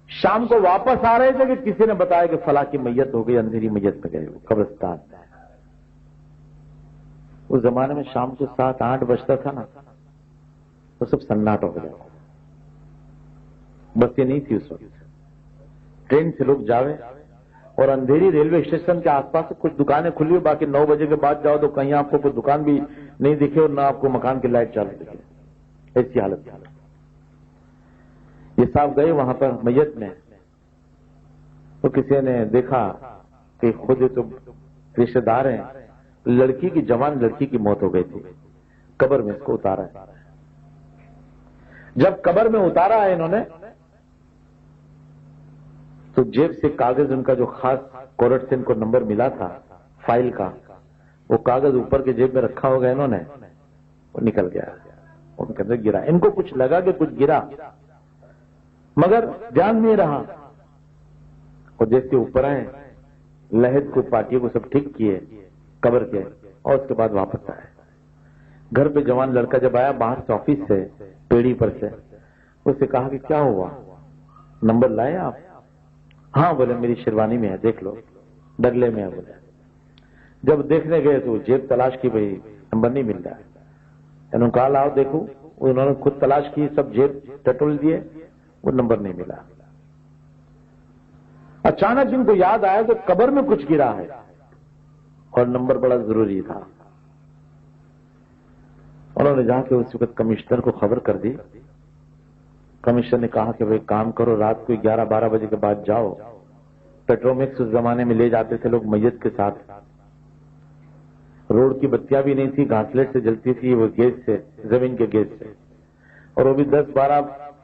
شام کو واپس آ رہے تھے کہ کسی نے بتایا کہ فلاں کی میت ہو گئی، اندھیری میت پہ گئے قبرستان میں. اس زمانے میں شام کو 7-8 بجتا تھا نا تو سب سناٹا ہو گیا. بس یہ نہیں تھی اس وقت، ٹرین سے لوگ جاوے اور اندھیری ریلوے اسٹیشن کے آس پاس کچھ دکانیں کھلی ہوئی، باقی 9 بجے کے بعد جاؤ تو کہیں آپ کو کوئی دکان بھی نہیں دکھے اور نہ آپ کو مکان کی لائٹ چالو دکھے. ایسی حالت تھی. یہ صاحب گئے وہاں پر میت میں، تو کسی نے دیکھا کہ خود تو رشتے دار ہیں، لڑکی کی جوان لڑکی کی موت ہو گئی تھی، قبر میں اس کو اتارا ہے. جب قبر میں اتارا ہے انہوں نے تو جیب سے کاغذ ان کا جو خاص کورٹ سے ان کو نمبر ملا تھا فائل کا، وہ کاغذ اوپر کے جیب میں رکھا ہوگا انہوں نے، وہ نکل گیا، ان کے اندر گرا. ان کو کچھ لگا کہ کچھ گرا مگر دھیان نہیں رہا. اور جیسے اوپر آئے لہد کو پارٹی کو سب ٹھیک کیے قبر کے، اور اس کے بعد واپس آئے. گھر پہ جوان لڑکا جب آیا باہر سے آفس سے پیڑھی پر سے، اس سے کہا کہ کیا ہوا، نمبر لائے آپ؟ ہاں بولے میری شیروانی میں ہے، دیکھ لو، ڈگلے میں ہے بولے. جب دیکھنے گئے تو جیب تلاش کی، بھائی نمبر نہیں مل رہا ہے. انہوں نے کہا لاؤ دیکھو، انہوں نے خود تلاش کی، سب جیب ٹٹول دیے، وہ نمبر نہیں ملا. اچانک ان کو یاد آیا کہ قبر میں کچھ گرا ہے اور نمبر بڑا ضروری تھا. انہوں نے جا کے اس وقت کمشنر کو خبر کر دی. کمشنر نے کہا کہ بھائی کام کرو، رات کو 11-12 بجے کے بعد جاؤ. پیٹرومیکس اس زمانے میں لے جاتے تھے لوگ میت کے ساتھ. روڈ کی بتیاں بھی نہیں تھی، گھاسلیٹ سے جلتی تھی وہ گیس سے، زمین کے گیس سے، اور وہ بھی 10-12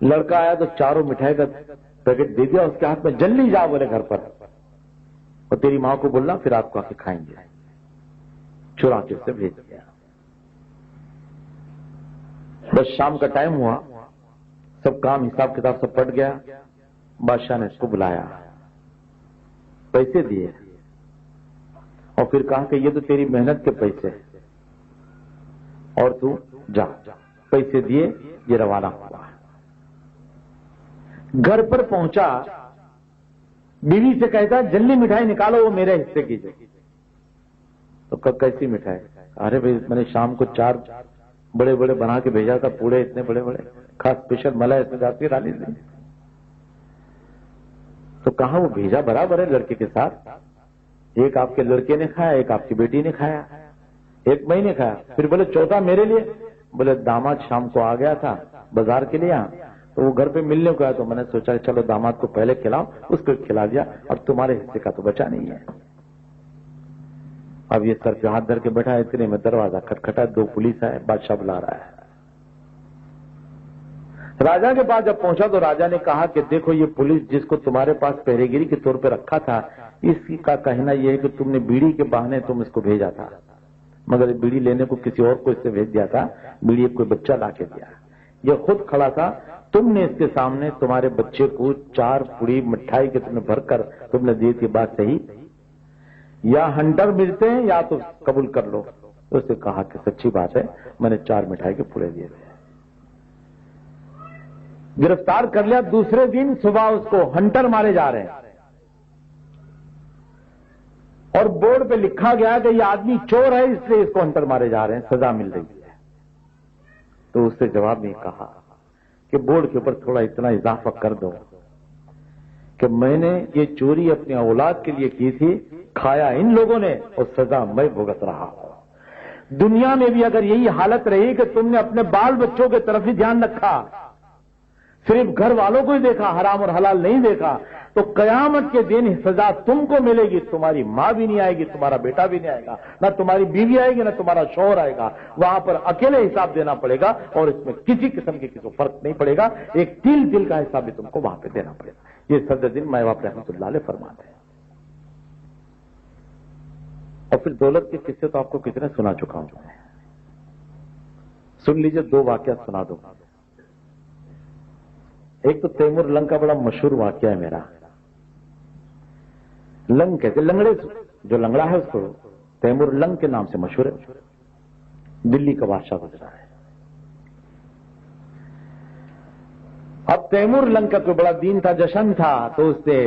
لڑکا آیا تو چاروں مٹھائی کا پیکٹ دے دیا اس کے ہاتھ میں، جلدی جا بولے گھر پر، اور تیری ماں کو بولنا پھر آپ کو آ کے کھائیں گے، چرا کے اسے بھیج دیا۔ بس شام کا ٹائم ہوا، سب کام حساب کتاب سب پٹ گیا، بادشاہ نے اس کو بلایا، پیسے دیے اور پھر کہا کہ یہ تو تیری محنت کے پیسے اور تو جا، پیسے دیے، یہ روانہ ہوا۔ گھر پر پہنچا، بیوی سے کہتا جلدی مٹھائی نکالو، وہ میرے حصے کی جائے۔ تو کیسی مٹھائی؟ ارے بھائی میں نے شام کو 4 بڑے بڑے بنا کے بھیجا تھا، پوڑے اتنے بڑے بڑے، خاص اسپیشل ملائی اس میں جاتی ڈالی تھی۔ تو کہاں وہ بھیجا برابر ہے لڑکے کے ساتھ، ایک آپ کے لڑکے نے کھایا، ایک آپ کی بیٹی نے کھایا، ایک میں نے کھایا، پھر بولے چوتھا میرے لیے۔ بولے داماد شام کو آ گیا تھا بازار کے لیے، تو وہ گھر پہ ملنے کو آیا، تو میں نے سوچا کہ چلو داماد کو پہلے کھلاؤ، اس کو کھلا دیا، اب تمہارے حصے کا تو بچا نہیں ہے۔ اب یہ سر پہ ہاتھ دھر کے بیٹھا ہے، اتنے میں دروازہ کھٹکھٹا، 2 پولیس آئے، بادشاہ بلا رہا ہے۔ راجا کے پاس جب پہنچا تو راجا نے کہا کہ دیکھو یہ پولیس جس کو تمہارے پاس پہرے گیری کے طور پہ رکھا تھا، اس کا کہنا یہ ہے کہ تم نے بیڑی کے بہانے تم اس کو بھیجا تھا، مگر بیڑی لینے کو کسی اور کو اس سے بھیج دیا تھا، بیڑی کوئی بچہ لا کے دیا، یہ خود کھڑا تھا، تم نے اس کے سامنے تمہارے بچے کو 4 پوڑی مٹھائی کے تم نے بھر کر تم نے دی تھی، بات صحیح؟ یا ہنٹر ملتے ہیں یا تو قبول کر لو۔ اس نے کہا کہ سچی بات ہے، میں نے 4 مٹھائی کے پوڑے دیے تھے۔ گرفتار کر لیا۔ دوسرے دن صبح اس کو ہنٹر مارے جا رہے ہیں، اور بورڈ پہ لکھا گیا کہ یہ آدمی چور ہے، اس لیے اس کو ہنٹر مارے جا رہے ہیں، سزا مل رہی ہے۔ تو اس سے جواب میں کہا کہ بورڈ کے اوپر تھوڑا اتنا اضافہ کر دو کہ میں نے یہ چوری اپنی اولاد کے لیے کی تھی، کھایا ان لوگوں نے اور سزا میں بھگت رہا ہوں۔ دنیا میں بھی اگر یہی حالت رہی کہ تم نے اپنے بال بچوں کی طرف ہی دھیان رکھا، صرف گھر والوں کو ہی دیکھا، حرام اور حلال نہیں دیکھا، تو قیامت کے دن سزا تم کو ملے گی، تمہاری ماں بھی نہیں آئے گی، تمہارا بیٹا بھی نہیں آئے گا، نہ تمہاری بیوی آئے گی، نہ تمہارا شوہر آئے گا، وہاں پر اکیلے حساب دینا پڑے گا، اور اس میں کسی قسم کے کسی کو فرق نہیں پڑے گا، ایک تل کا حساب بھی تم کو وہاں پہ دینا پڑے گا۔ یہ صدر دن مائے باپ رحمۃ اللہ علیہ فرماتے ہیں۔ اور پھر دولت کے قصے تو آپ کو کتنے سنا چکا ہوں، سن لیجئے، 2 واقعات سنا دو۔ ایک تو تیمور لنگ کا بڑا مشہور واقعہ ہے میرا۔ لنگ کہتے لنگڑے، جو لنگڑا ہے اس کو تیمور لنگ کے نام سے مشہور ہے، دلی کا بادشاہ گزرا ہے۔ اب تیمور لنگ کا کوئی بڑا دین تھا، جشن تھا، تو اس نے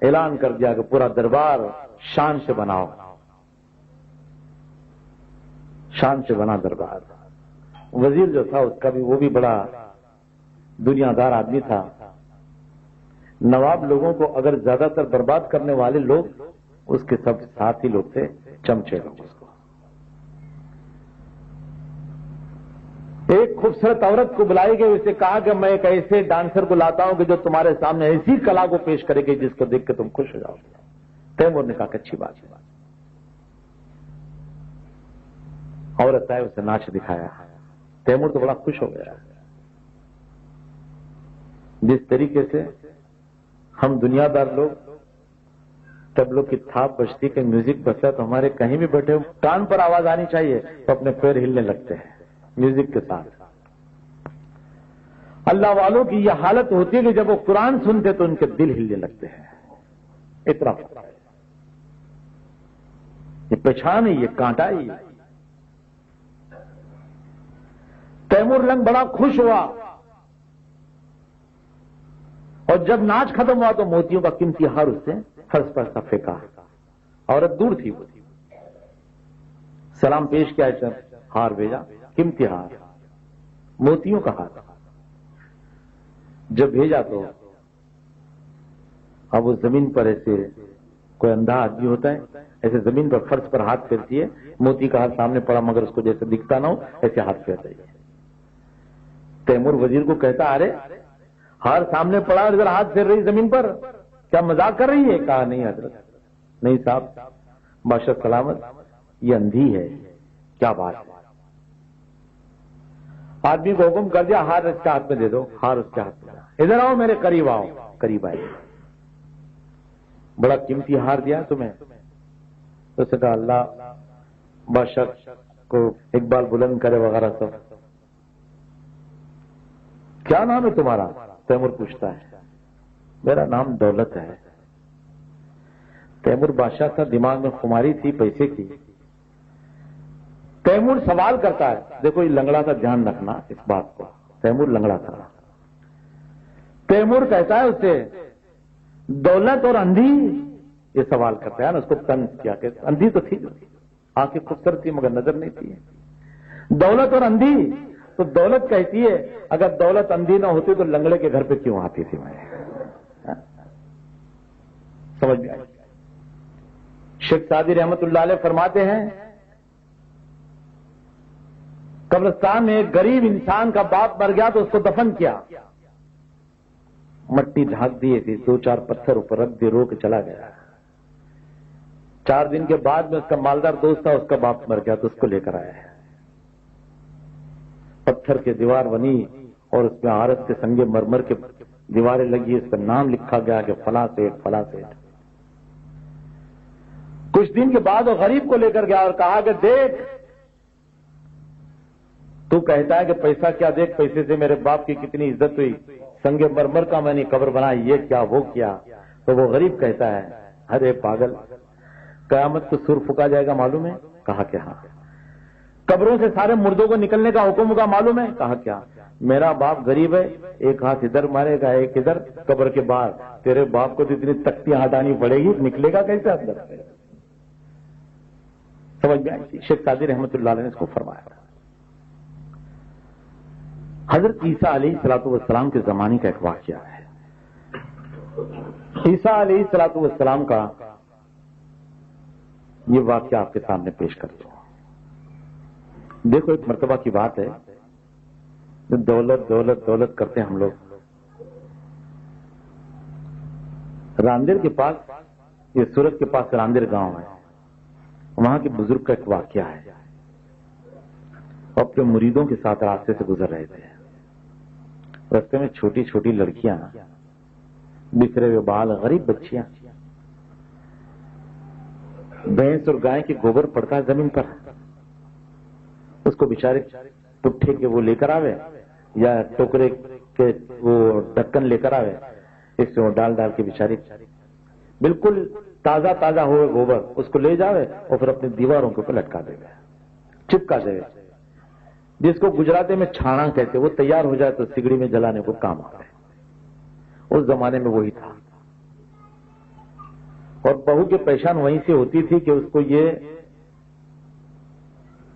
اعلان کر دیا کہ پورا دربار شان سے بناؤ، شان سے بنا دربار۔ وزیر جو تھا اس کا بھی، وہ بھی بڑا دنیا دار آدمی تھا۔ نواب لوگوں کو اگر زیادہ تر برباد کرنے والے لوگ اس کے سب ساتھی لوگ تھے، چمچے لوگ۔ اس کو ایک خوبصورت عورت کو بلائی گئی، اسے کہا کہ میں ایک ایسے ڈانسر کو لاتا ہوں کہ جو تمہارے سامنے ایسی کلا کو پیش کرے گی جس کو دیکھ کے تم خوش ہو جاؤ گے۔ تیمور نے کہا کہ اچھی بات ہے۔ عورت آئے، اسے ناچ دکھایا، تیمور تو بڑا خوش ہو گیا۔ جس طریقے سے ہم دنیا دار لوگ تبلوں کی تھاپ بجتی کہ میوزک بجتا تو ہمارے کہیں بھی بیٹھے کان پر آواز آنی چاہیے تو اپنے پیر ہلنے لگتے ہیں میوزک کے ساتھ۔ اللہ والوں کی یہ حالت ہوتی ہے کہ جب وہ قرآن سنتے تو ان کے دل ہلنے لگتے ہیں۔ اتنا یہ پہچان ہے، یہ کانٹا ہے۔ تیمور لنگ بڑا خوش ہوا، اور جب ناچ ختم ہوا تو موتیوں کا قیمتی ہار اس سے فرش پر پھینکا۔ عورت دور تھی، وہ سلام پیش کیا، ہار بھیجا، قیمتی ہار، موتیوں کا ہار۔ جب بھیجا تو اب وہ زمین پر ایسے، کوئی اندھا آدمی ہوتا ہے ایسے زمین پر فرش پر ہاتھ پھیرتی ہے، موتی کا ہار سامنے پڑا مگر اس کو جیسے دکھتا نہ ہو ایسے ہاتھ پھیر رہی ہے۔ تیمور وزیر کو کہتا، ارے ہار سامنے پڑا اور ادھر ہاتھ پھیر رہی زمین پر، کیا مذاق کر رہی ہے؟ کہا نہیں حضرت، نہیں صاحب، بادشاہ سلامت، یہ اندھی ہے، کیا بات ہے؟ آدمی کو حکم کر دیا ہار اس کے ہاتھ میں دے دو، ہار اس کے ہاتھ میں، ادھر آؤ میرے قریب آؤ، قریب آئے، بڑا قیمتی ہار دیا تمہیں، تو اس نے کہا اللہ بادشاہ کو اقبال بلند کرے وغیرہ سب. کیا نام ہے تمہارا؟ تیمور پوچھتا ہے. میرا نام دولت ہے. تیمور بادشاہ تھا، دماغ میں خماری تھی پیسے کی. تیمور سوال کرتا ہے، دیکھو یہ لنگڑا تھا، دھیان رکھنا اس بات کو، تیمور لنگڑا تھا. تیمور کہتا ہے اسے دولت اور اندھی، یہ سوال کرتا ہے نا، اس کو طنز کیا کہ اندھی تو تھی، آنکھیں خوبصورت تھی مگر نظر نہیں تھی. دولت اور اندھی، تو دولت کہتی ہے اگر دولت اندھی نہ ہوتی تو لنگڑے کے گھر پہ کیوں آتی تھی میں. سمجھ میں آئی؟ شیخ سعدی رحمت اللہ علیہ فرماتے ہیں قبرستان میں ایک غریب انسان کا باپ مر گیا تو اس کو دفن کیا، مٹی ڈھانک دیے تھی، 2-4 پتھر اوپر رکھ دیے، رو کے چلا گیا. 4 دن کے بعد میں اس کا مالدار دوست تھا، اس کا باپ مر گیا تو اس کو لے کر آیا ہے. پتھر کے دیوار بنی اور اس میں عارض کے سنگ مرمر کے دیواریں لگی، اس پر نام لکھا گیا کہ فلاں سیٹ فلاں سیٹ. کچھ دن کے بعد وہ غریب کو لے کر گیا اور کہا کہ دیکھ تو کہتا ہے کہ پیسہ کیا، دیکھ پیسے سے میرے باپ کی کتنی عزت ہوئی، سنگ مرمر کا میں نے قبر بنائی، یہ کیا وہ کیا. تو وہ غریب کہتا ہے ارے پاگل، قیامت کو سر پھکا جائے گا معلوم ہے؟ کہا کہ ہاں. قبروں سے سارے مردوں کو نکلنے کا حکم ہوگا معلوم ہے؟ کہا کیا. میرا باپ غریب ہے، ایک ہاتھ ادھر مارے گا ایک ادھر، قبر کے باہر تیرے باپ کو تو اتنی تختیاں ہٹانی پڑے گی، نکلے گا کیسے اندر سے. سمجھ میں آئی؟ شیخ سعدی رحمت اللہ علیہ نے اس کو فرمایا. حضرت عیسیٰ علیہ الصلوۃ والسلام کے زمانے کا ایک واقعہ ہے. عیسیٰ علیہ الصلوۃ والسلام کا یہ واقعہ آپ کے سامنے پیش کرتا ہوں. دیکھو ایک مرتبہ کی بات ہے، دولت دولت دولت کرتے ہیں ہم لوگ. راندیر کے پاس، یہ سورت کے پاس راندیر گاؤں ہے، وہاں کے بزرگ کا ایک واقعہ ہے. اپنے مریدوں کے ساتھ راستے سے گزر رہے تھے. راستے میں چھوٹی چھوٹی لڑکیاں، بکھرے ہوئے بال، غریب بچیاں، بھینس اور گائے کے گوبر پڑتا ہے زمین پر، اس کو بیچارے پٹھے کے وہ لے کر آوے یا ٹوکرے کے وہ ڈھکن لے کر آوے، اس میں وہ ڈال ڈال کے بیچارے بالکل تازہ تازہ ہوئے گوبر اس کو لے جاوے اور پھر اپنی دیواروں کے اوپر لٹکا دے گا، چپکا دے گا، جس کو گجراتی میں چھانا کہتے. وہ تیار ہو جائے تو سگڑی میں جلانے کو کام آتا ہے. اس زمانے میں وہی تھا. اور بہو کے پیشان وہیں سے ہوتی تھی کہ اس کو یہ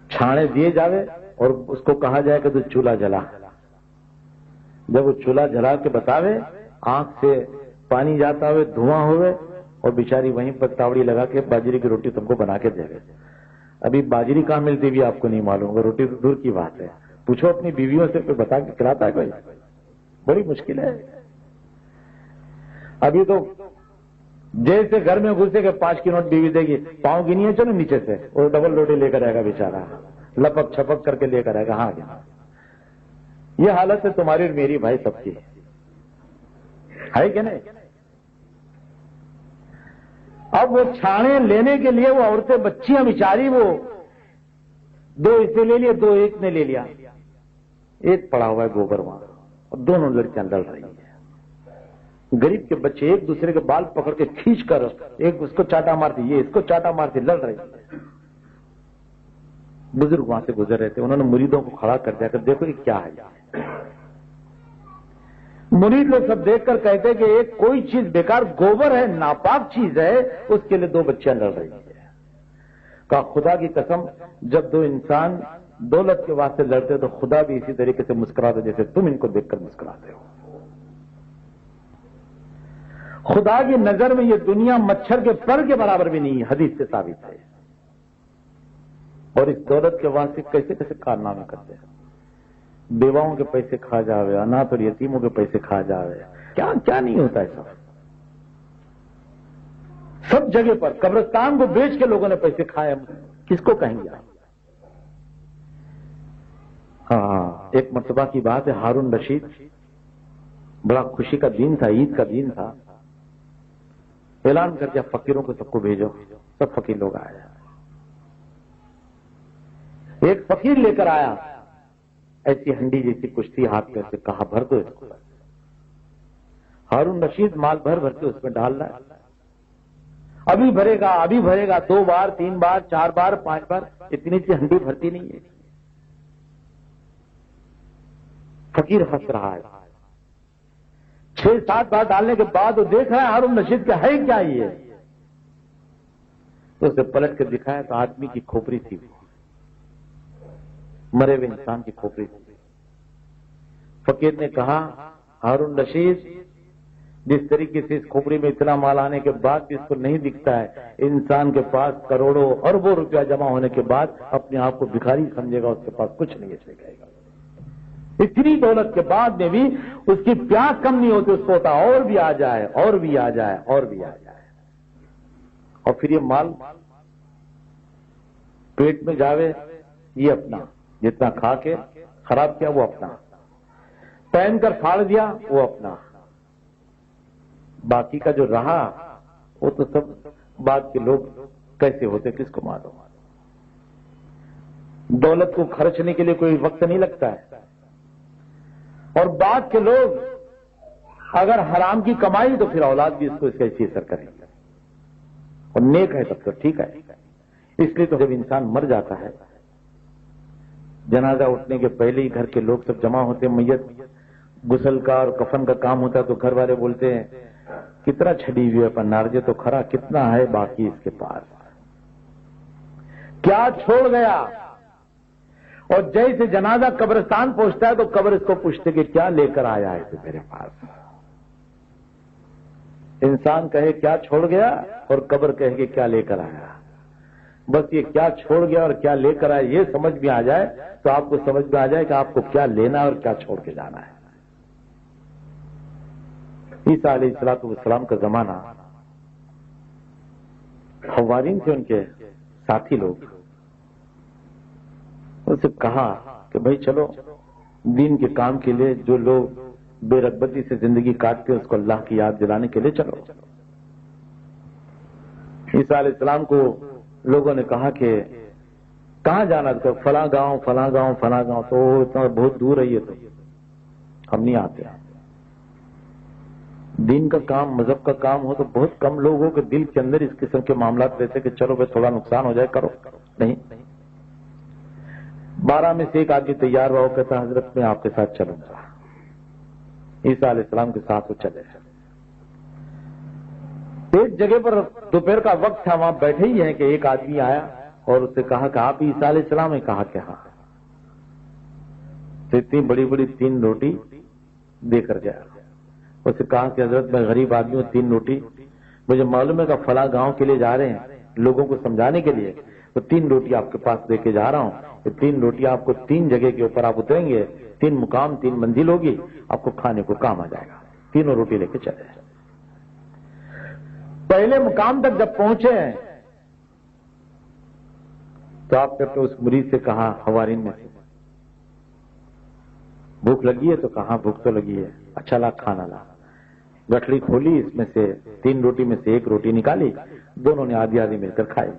چھانے دیے جاوے اور اس کو کہا جائے کہ تو چولہا جلا. جب وہ چولہا جلا کے بتاوے، آنکھ سے پانی جاتا ہوئے، دھواں ہوئے، اور بیچاری وہیں پر تاوڑی لگا کے باجری کی روٹی تم کو بنا کے دے گئے. ابھی باجری کہاں ملتی بھی آپ کو نہیں معلوم ہوگا، روٹی تو دور کی بات ہے. پوچھو اپنی بیویوں سے، کوئی بتا کے کھلاتا ہے کوئی؟ بڑی مشکل ہے. ابھی تو جیسے گھر میں گھسے کہ 5 کی نوٹ بیوی دے گی، پاؤں گنی ہے چلو نیچے سے، اور ڈبل روٹی لے کر آئے گا بیچارہ، لپک چھپک کر کے لے کر آئے گا. ہاں گیا. یہ حالت ہے تمہاری اور میری بھائی، سب کی ہے کہ نہیں؟ اب وہ چھانے لینے کے لیے وہ عورتیں بچیاں بیچاری، وہ 2 اس نے لے لیا، 2 ایک نے لے لیا، ایک پڑا ہوا ہے گوبر وہاں، اور دونوں لڑکیاں لڑ رہی ہیں. غریب کے بچے ایک دوسرے کے بال پکڑ کے کھینچ کر، ایک اس کو چاٹا مارتی، یہ اس کو چاٹا مارتی، لڑ رہی. بزرگ وہاں سے گزر رہے تھے، انہوں نے مریدوں کو کھڑا کر دیا کہ دیکھو یہ کیا ہے. مرید لوگ سب دیکھ کر کہتے کہ ایک کوئی چیز بیکار، گوبر ہے، ناپاک چیز ہے، اس کے لیے 2 بچیاں لڑ رہی ہیں. کہا خدا کی قسم، جب 2 انسان دولت کے واسطے لڑتے تو خدا بھی اسی طریقے سے مسکراتے جیسے تم ان کو دیکھ کر مسکراتے ہو. خدا کی نظر میں یہ دنیا مچھر کے پر کے برابر بھی نہیں ہے، حدیث سے ثابت ہے. اور اس دولت کے واسطے کیسے کیسے کارنامے کرتے ہیں. بیواؤں کے پیسے کھا جاوے، اناتھ اور یتیموں کے پیسے کھا جاوے، کیا کیا نہیں ہوتا ہے. سب جگہ پر قبرستان کو بیچ کے لوگوں نے پیسے کھائے. کس کو کہیں گے؟ ہاں، ایک مرتبہ کی بات ہے، ہارون رشید، بڑا خوشی کا دن تھا، عید کا دن تھا، اعلان کر دیا فقیروں کو سب کو بھیجو، سب فقیر لوگ آئے۔ ایک فقیر لے کر آیا ایسی ہنڈی جیسی کشتی ہاتھ میں سے، کہا بھر دو اس کو۔ ہارون رشید مال بھر بھر کے اس میں ڈال رہا ہے، ابھی بھرے گا ابھی بھرے گا، 2 بار 3 بار 4 بار 5 بار، اتنی سی ہنڈی بھرتی نہیں ہے۔ فقیر ہنس رہا ہے، 6-7 بار ڈالنے کے بعد وہ دیکھ رہا ہے ہارون رشید کا ہے کیا یہ، تو اسے پلٹ کر دکھایا تو آدمی کی کھوپڑی تھی، مرے ہوئے انسان کی کھوپڑی تھی۔ فقیر نے کہا ہارون رشید، جس طریقے سے اس کھوپڑی میں اتنا مال آنے کے بعد بھی اس کو نہیں دکھتا ہے، انسان کے پاس کروڑوں اربوں روپیہ جمع ہونے کے بعد اپنے آپ کو بھکاری سمجھے گا، اس کے پاس کچھ نہیں ہے، کہے گا اتنی دولت کے بعد میں بھی اس کی پیاس کم نہیں ہوتی، اس کو ہوتا اور بھی آ جائے اور بھی آ جائے اور بھی آ جائے، اور پھر یہ مال پیٹ میں جاوے، یہ اپنا، جتنا کھا کے خراب کیا وہ اپنا، پہن کر پھاڑ دیا وہ اپنا، باقی کا جو رہا وہ تو سب بعد کے لوگ کیسے ہوتے کس کو معلوم۔ دولت کو خرچنے کے لیے کوئی وقت نہیں لگتا ہے، اور بعد کے لوگ اگر حرام کی کمائی تو پھر اولاد بھی اس کو ایسی اثر کرے گی، اور نیک ہے تب تو ٹھیک ہے۔ اس لیے تو جب انسان مر جاتا ہے، جنازہ اٹھنے کے پہلے ہی گھر کے لوگ سب جمع ہوتے ہیں، میت غسل کا اور کفن کا کام ہوتا ہے، تو گھر والے بولتے ہیں کتنا چھڑی ہوئی ہے پر نارجے تو کھرا، کتنا ہے باقی اس کے پاس، کیا چھوڑ گیا۔ اور جیسے جنازہ قبرستان پہنچتا ہے تو قبر اس کو پوچھتے کہ کیا لے کر آیا ہے تو میرے پاس، انسان کہے کیا چھوڑ گیا، اور قبر کہے کہ کیا لے کر آیا۔ بس یہ کیا چھوڑ گیا اور کیا لے کر آیا یہ سمجھ میں آ جائے تو آپ کو سمجھ میں آ جائے کہ آپ کو کیا لینا ہے اور کیا چھوڑ کے جانا ہے۔ عیسیٰ علیہ السلام کا زمانہ، حوارین تھے ان کے ساتھی لوگ، ان سے کہا کہ بھائی چلو دین کے کام کے لیے جو لوگ بے رغبتی سے زندگی کاٹتے ہیں اس کو اللہ کی یاد دلانے کے لیے چلو۔ عیسیٰ علیہ السلام کو لوگوں نے کہا کہ کہاں جانا تو فلاں گاؤں فلاں گاؤں فلاں گاؤں، تو اتنا بہت دور ہے یہ تو ہم نہیں آتے ہیں۔ دین کا کام مذہب کا کام ہو تو بہت کم لوگوں کے دل کے اندر اس قسم کے معاملات رہتے کہ چلو بھائی تھوڑا نقصان ہو جائے کرو، نہیں۔ 12 میں سے ایک آدمی تیار ہوا، وہ کہتا حضرت میں آپ کے ساتھ چلوں گا۔ عیسیٰ علیہ السلام کے ساتھ وہ چلے۔ ایک جگہ پر دوپہر کا وقت تھا، وہاں بیٹھے ہی ہیں کہ ایک آدمی آیا اور اس سے کہا کہ آپ عیسیٰ علیہ السلام نے کہا کہ ہاں، تو اتنی بڑی بڑی 3 روٹی دے کر گیا۔ اسے کہا کہ حضرت میں غریب آدمی ہوں، 3 روٹی مجھے معلوم ہے کہ فلاں گاؤں کے لیے جا رہے ہیں لوگوں کو سمجھانے کے لیے، تو 3 روٹی آپ کے پاس دے کے جا رہا ہوں، یہ 3 روٹی آپ کو 3 جگہ کے اوپر آپ اتریں گے، 3 مقام 3 منزل ہوگی، آپ کو کھانے کو کام آ جائے گا، 3 روٹی لے کے چلے۔ پہلے مقام تک جب پہنچے ہیں تو آپ نے اس مرید سے کہا، حوارین میں سے، بھوک لگی ہے؟ تو کہا بھوک تو لگی ہے۔ اچھا لا کھانا لا۔ گٹھڑی کھولی، اس میں سے 3 روٹی میں سے 1 روٹی نکالی، دونوں نے آدھی آدھی مل کر کھائی۔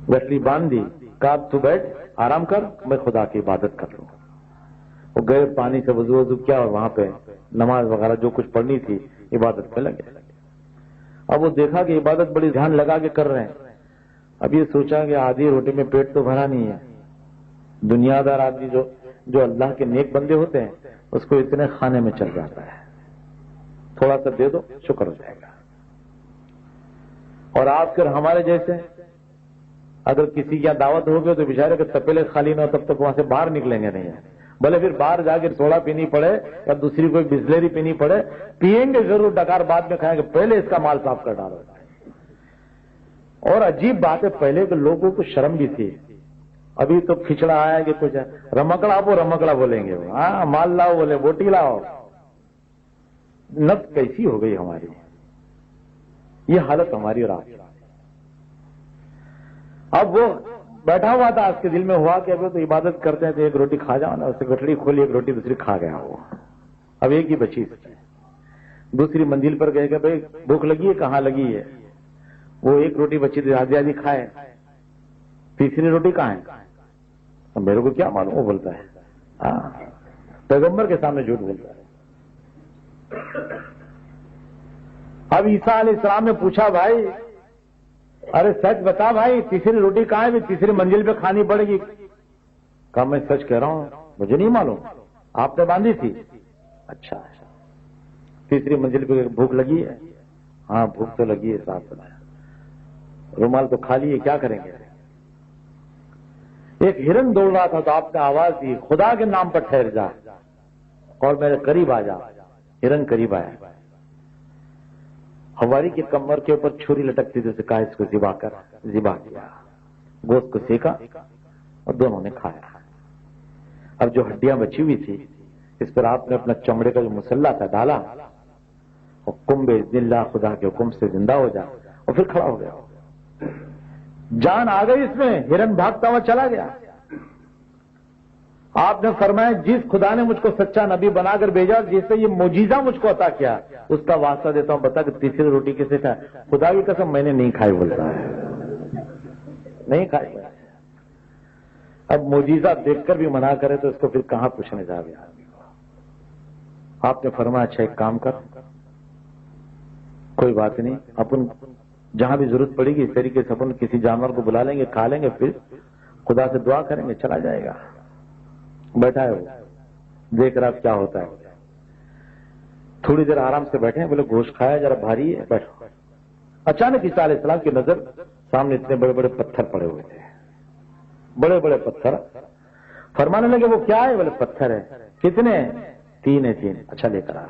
گٹھڑی باندھ دی، کہا تو بیٹھ آرام کر، میں خدا کی عبادت کر لوں۔ وہ گئے، پانی سے وضو کیا اور وہاں پہ نماز وغیرہ جو کچھ پڑھنی تھی عبادت میں لگے۔ اب وہ دیکھا کہ عبادت بڑی دھیان لگا کے کر رہے ہیں، اب یہ سوچا کہ آدھی روٹی میں پیٹ تو بھرا نہیں ہے، دنیا دار آدمی جو اللہ کے نیک بندے ہوتے ہیں اس کو اتنے کھانے میں چل جاتا ہے، تھوڑا سا دے دو شکر ہو جائے گا۔ اور آپ پھر ہمارے جیسے اگر کسی کی دعوت ہوگی تو بیچارے کے تپیلے خالی نہ ہو تب تک وہاں سے باہر نکلیں گے نہیں، بھلے پھر باہر جا کے سوڈا پینی پڑے یا دوسری کوئی بسلری پینی پڑے، پیئیں گے ضرور، ڈکار بعد میں کھائیں گے، پہلے اس کا مال صاف کر ڈالو۔ اور عجیب بات ہے، پہلے کے لوگوں کو شرم بھی تھی، ابھی تو کھچڑا آیا کہ کچھ رمکڑا وہ رمکڑا بولیں گے، ہاں مال لاؤ بولے بوٹی لاؤ۔ نفس کیسی ہو گئی ہماری، یہ حالت ہماری اور آپ کی۔ اب وہ بیٹھا ہوا تھا، اس کے دل میں ہوا کہ ابھی تو عبادت کرتے ہیں تو ایک روٹی کھا جاؤ نا، اسے گٹھڑی کھولی، ایک روٹی دوسری کھا گیا وہ، اب ایک ہی بچی تھی۔ دوسری منزل پر گئے کہ بھائی بھوک لگی ہے؟ کہاں لگی ہے؟ وہ ایک روٹی بچی تھی، آدھی آدھی کھائے، تیسری روٹی کہاں ہے؟ اب میرے کو کیا معلوم، وہ بولتا ہے ہاں، پیغمبر کے سامنے جھوٹ بولتا ہے۔ اب عیسیٰ علیہ السلام نے پوچھا بھائی ارے سچ بتا بھائی، تیسری روٹی کہاں ہے؟ تیسری منزل پہ کھانی پڑے گی۔ کہا میں سچ کہہ رہا ہوں، مجھے نہیں معلوم، آپ نے باندھی تھی؟ اچھا، تیسری منزل پہ بھوک لگی ہے؟ ہاں بھوک تو لگی ہے صاحب، بنایا رومال تو کھا لیے، کیا کریں گے؟ ایک ہرن دوڑ رہا تھا تو آپ نے آواز دی خدا کے نام پر ٹھہر جا اور میرے قریب آ جا۔ ہرن قریب آیا، ہواری کی کمر کے اوپر چھری لٹکتی تھی، اسے کہا اس کو ذبح کیا، گوشت کو سیکا اور دونوں نے کھایا۔ اب جو ہڈیاں بچی ہوئی تھی اس پر آپ نے اپنا چمڑے کا جو مسلح تھا ڈالا، اور قم باذن اللہ، خدا کے حکم سے زندہ ہو جا، اور پھر کھڑا ہو گیا۔ جان آ گئی اس میں، ہرن بھاگتا ہوا چلا گیا۔ آپ نے فرمایا جس خدا نے مجھ کو سچا نبی بنا کر بھیجا، جس سے یہ معجزہ مجھ کو عطا کیا، اس کا واسطہ دیتا ہوں، بتا کہ تیسری روٹی کسے کھا؟ خدا کی قسم میں نے نہیں کھائی، بولتا ہے نہیں کھائی۔ اب معجزہ دیکھ کر بھی منع کرے تو اس کو پھر کہاں پوچھنے جا گیا؟ آپ نے فرمایا اچھا ایک کام کر، کوئی بات نہیں، اپن جہاں بھی ضرورت پڑے گی اس طریقے سے اپن کسی جانور کو بلا لیں گے، کھا لیں گے، پھر خدا سے دعا کریں گے، چلا جائے گا۔ بیٹھا ہے وہ، دیکھ رہا کیا ہوتا ہے۔ تھوڑی دیر آرام سے بیٹھے ہیں، بولے گوشت کھایا ذرا بھاری ہے، بیٹھو۔ اچانک عیسیٰ علیہ السلام کی نظر سامنے اتنے بڑے بڑے پتھر پڑے ہوئے تھے، بڑے بڑے پتھر۔ فرمانے لگے وہ کیا ہے؟ بولے پتھر ہے۔ کتنے؟ 3 ہیں۔ 3 اچھا لے کر آ۔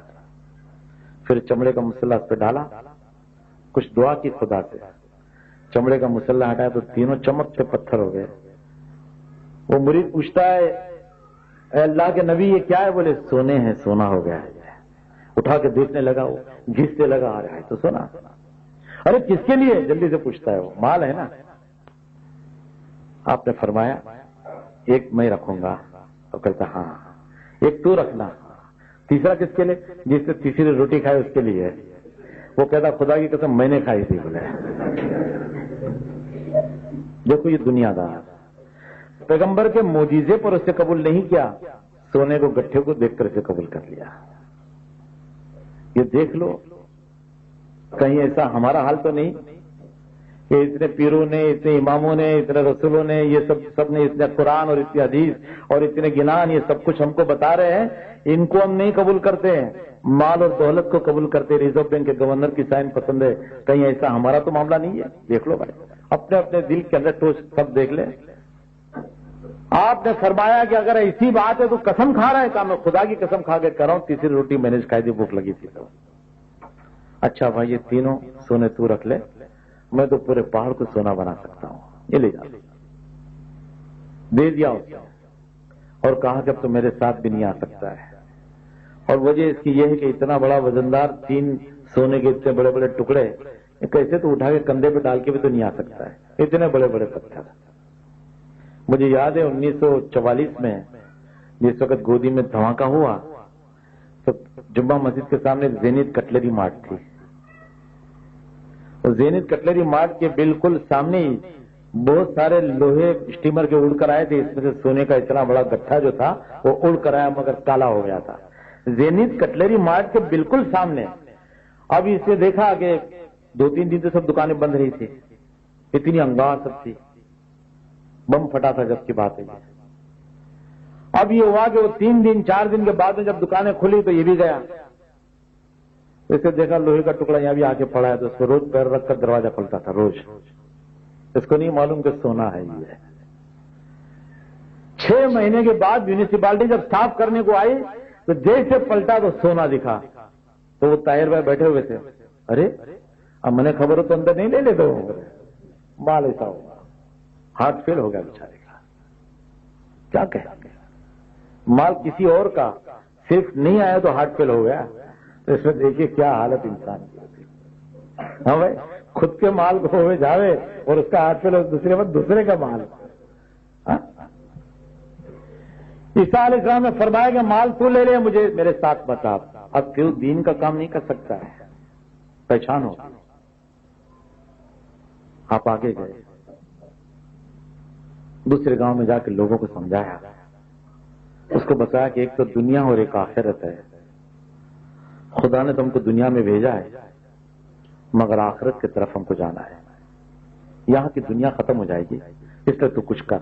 پھر چمڑے کا مسلح اس پہ ڈالا، کچھ دعا کی خدا سے، چمڑے کا مسلح ہٹایا تو تینوں چمکتے پتھر ہو گئے۔ وہ مرید پوچھتا ہے اے اللہ کے نبی یہ کیا ہے؟ بولے سونے ہیں، سونا ہو گیا ہے۔ اٹھا کے دیکھنے لگا، وہ گھسنے لگا، آ رہا ہے تو سونا۔ ارے کس کے لیے؟ جلدی سے پوچھتا ہے، وہ مال ہے نا۔ آپ نے فرمایا ایک میں رکھوں گا، تو کہتا ہاں، ایک تو رکھنا۔ تیسرا کس کے لیے؟ جس سے تیسری روٹی کھائے اس کے لیے۔ وہ کہتا خدا کی قسم میں نے کھائی تھی، بولے۔ دیکھو یہ دنیا دار پیغمبر کے معجزے پر اسے قبول نہیں کیا، سونے کو گٹھے کو دیکھ کر اسے قبول کر لیا۔ یہ دیکھ لو کہیں ایسا ہمارا حال تو نہیں کہ اتنے پیروں نے، اتنے اماموں نے، اتنے رسولوں نے، یہ سب نے اتنے قرآن اور اتنی حدیث اور اتنے گنان یہ سب کچھ ہم کو بتا رہے ہیں، ان کو ہم نہیں قبول کرتے ہیں، مال اور دولت کو قبول کرتے، ریزرو بینک کے گورنر کی سائن پسند ہے، کہیں ایسا ہمارا تو معاملہ نہیں ہے۔ دیکھ لو بھائی، اپنے اپنے دل کے اندر ٹوچ سب دیکھ لیں۔ آپ نے فرمایا کہ اگر ایسی بات ہے تو قسم کھا رہا ہے، کہ میں خدا کی قسم کھا کے کر رہا ہوں، تیسری روٹی میں نے کھائی تھی، بھوک لگی تھی تو۔ اچھا بھائی یہ تینوں سونے تو رکھ لے، میں تو پورے پہاڑ کو سونا بنا سکتا ہوں، یہ لے جا۔ دے دیا اس کو اور کہا کہ اب تو میرے ساتھ بھی نہیں آ سکتا ہے، اور وجہ اس کی یہ ہے کہ اتنا بڑا وزندار 3 سونے کے اتنے بڑے بڑے ٹکڑے کیسے تو اٹھا کے کندھے پہ ڈال کے بھی تو نہیں آ سکتا ہے، اتنے بڑے بڑے پتھر۔ مجھے یاد ہے 1944 میں جس وقت گودی میں دھماکہ ہوا تو جمعہ مسجد کے سامنے زینت کٹلری مارٹ تھی، اور زینت کٹلری مارٹ کے بالکل سامنے ہی بہت سارے لوہے اسٹیمر کے اڑ کر آئے تھے، اس میں سے سونے کا اتنا بڑا گٹھا جو تھا وہ اڑ کر آیا مگر کالا ہو گیا تھا، زینت کٹلری مارٹ کے بالکل سامنے۔ اب اس نے دیکھا کہ 2-3 دن سے سب دکانیں بند رہی تھی، اتنی انگار سب تھی، بم پھٹا تھا جب کی بات ہے۔ اب یہ ہوا کہ وہ 3 دن 4 دن کے بعد میں جب دکانیں کھلی تو یہ بھی گیا، اسے دیکھا لوہے کا ٹکڑا یہاں بھی آ کے پڑا ہے، تو اس کو روز پیر رکھ کر دروازہ کھلتا تھا روز، اس کو نہیں معلوم کہ سونا ہے یہ۔ 6 مہینے کے بعد میونسپلٹی جب صاف کرنے کو آئی تو جیسے پلٹا تو سونا دکھا، تو وہ طاہر بھائی بیٹھے ہوئے تھے، ارے اب میں نے خبر ہو تو اندر نہیں لے لیتے ہو، مال ایسا ہوا، ہارٹ فیل ہو گیا بیچارے کا، کیا کہیں مال کسی اور کا صرف نہیں آیا تو ہارٹ فیل ہو گیا، تو اس میں دیکھیے کیا حالت انسان کی ہوتی ہے۔ ہاں بھائی خود کے مال کو ہوئے جاوے اور اس کا ہارٹ فیل ہو، دوسرے وقت دوسرے کا مال، عیسیٰ علیہ السلام نے فرمایا کہ مال تو لے لے، مجھے میرے ساتھ بتا۔ اب پھر دین کا کام نہیں کر سکتا ہے، پہچان ہو۔ آپ آگے گئے، دوسرے گاؤں میں جا کے لوگوں کو سمجھایا، اس کو بتایا کہ ایک تو دنیا اور ایک آخرت ہے۔ خدا نے تم کو دنیا میں بھیجا ہے، مگر آخرت کی طرف ہم کو جانا ہے۔ یہاں کی دنیا ختم ہو جائے گی، اس لیے تو کچھ کر۔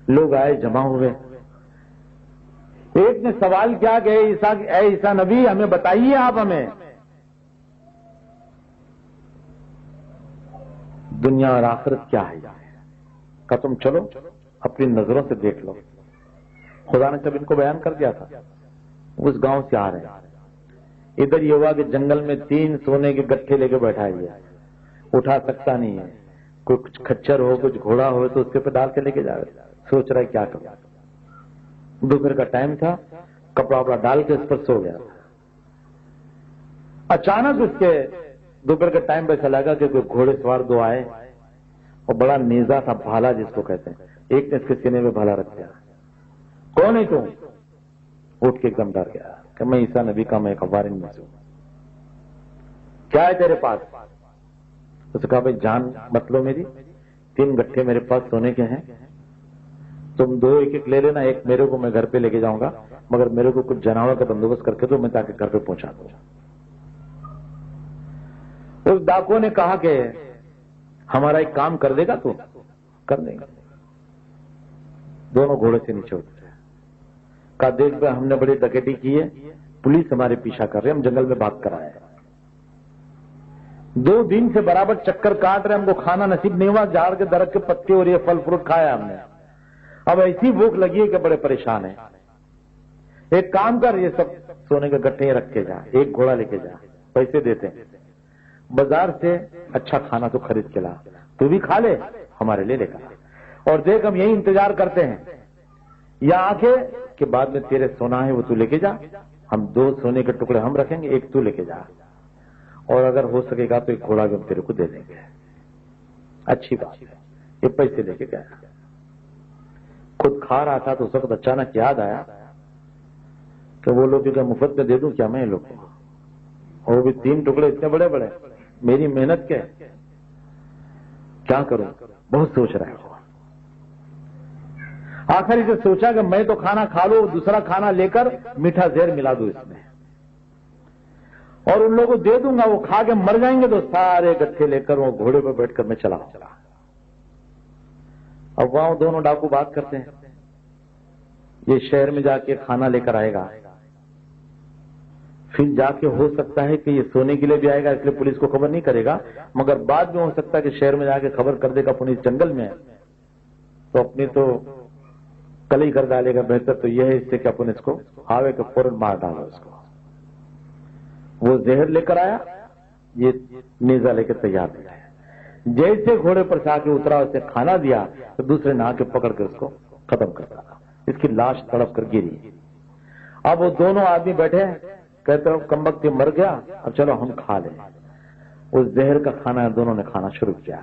لوگ آئے، جمع ہوئے۔ ایک نے سوال کیا کہ اے عیسیٰ نبی، ہمیں بتائیے آپ ہمیں دنیا اور آخرت کیا ہے؟ کہ تم چلو اپنی نظروں سے دیکھ لو۔ خدا نے جب ان کو بیان کر دیا تھا، اس گاؤں سے آ رہے ہیں، ادھر یہ ہوا کہ جنگل میں 3 سونے کے گٹھے لے کے بیٹھا ہے، اٹھا سکتا نہیں ہے، کوئی کچھ کچھر ہو کچھ گھوڑا ہو تو اس کے پہ ڈال کے لے کے جا رہے، سوچ رہا ہے کیا کروں۔ دوپہر کا ٹائم تھا، کپڑا وپڑا ڈال کے اس پر سو گیا۔ اچانک اس کے دوپہر کا ٹائم پہ چلا گا کہ کوئی گھوڑے سوار 2 آئے، اور بڑا نیزا تھا، بھالا جس کو کہتے ہیں، ایک نے اس کے سینے میں بھالا رکھ دیا۔ کون ہے تم؟ اٹھ کے ایک دم ڈر گیا کہ میں عیسیٰ نبی کا، میں ایک وارن میں ہوں۔ کیا ہے تیرے پاس؟ اس نے کہا بھائی جان مطلب میری 3 گٹھے میرے پاس سونے کے ہیں، تم 2 ایک لے لینا، ایک میرے کو میں گھر پہ لے کے جاؤں گا، مگر میرے کو کچھ جانور کا بندوبست کر کے دو، میں تاکہ گھر پہ پہنچا دوں۔ اس ڈاکو نے کہا کہ ہمارا ایک کام کر دے گا تو؟ کر دیں گا۔ دونوں گھوڑے سے نیچے اترے، کہا دیکھ بھائی ہم نے بڑی ڈکیتی کی ہے، پولیس ہمارے پیچھا کر رہے، ہم جنگل میں بھاگ کر آئے ہیں، 2 دن سے برابر چکر کاٹ رہے، ہم کو کھانا نصیب نہیں ہوا، جھاڑ کے درخت کے پتے اور یہ پھل فروٹ کھایا ہم نے، اب ایسی بھوک لگی ہے کہ بڑے پریشان ہیں۔ ایک کام کر، یہ سب سونے کے گٹھے رکھ کے جا، ایک گھوڑا لے کے جا، پیسے دیتے ہیں، بازار سے اچھا کھانا تو خرید کے لا، تو بھی کھا لے، ہمارے لیے لے کر، اور دیکھ ہم یہی انتظار کرتے ہیں، یا آ کے بعد میں تیرے سونا ہے وہ تو لے کے جا، ہم 2 سونے کے ٹکڑے ہم رکھیں گے، ایک تو لے کے جا، اور اگر ہو سکے گا تو ایک گھوڑا بھی ہم تیرے کو دے دیں گے۔ اچھی بات ہے، یہ پیسے لے کے گیا، خود کھا رہا تھا تو اس وقت اچانک یاد آیا کہ وہ لوگ کیا مفت میں دے دوں کیا میں لوگ کو، اور وہ بھی 3 ٹکڑے اتنے بڑے بڑے، میری محنت کیا کروں، بہت سوچ رہا ہے۔ آخر اسے سوچا کہ میں تو کھانا کھا لوں، دوسرا کھانا لے کر میٹھا زہر ملا دوں اس میں، اور ان لوگوں کو دے دوں گا، وہ کھا کے مر جائیں گے تو سارے گٹھے لے کر وہ گھوڑے پہ بیٹھ کر میں چلا ہوں۔ اب وہاں دونوں ڈاکو بات کرتے ہیں، یہ شہر میں جا کے کھانا لے کر آئے گا، پھر جا کے ہو سکتا ہے کہ یہ سونے کے لیے بھی آئے گا، اس لیے پولیس کو خبر نہیں کرے گا، مگر بعد میں ہو سکتا ہے کہ شہر میں جا کے خبر کر دے گا پولیس جنگل میں ہے، تو اپنی تو کلی کر ڈالے گا۔ بہتر تو یہ ہے اس سے کہ اپن اس کو آوے کہ فوراً مار ڈالو اس کو۔ وہ زہر لے کر آیا، یہ نیزا لے کے تیار ہو گیا، جیسے گھوڑے پر سے آ کے اترا، اسے کھانا دیا تو دوسرے نے آ کے پکڑ کے اس کو ختم کر ڈالا، اس کی لاش تڑپ کر گری۔ اب وہ دونوں آدمی بیٹھے، کہتے ہیں کمبخت مر گیا، اب چلو ہم کھا لیں۔ اس زہر کا کھانا دونوں نے کھانا شروع کیا،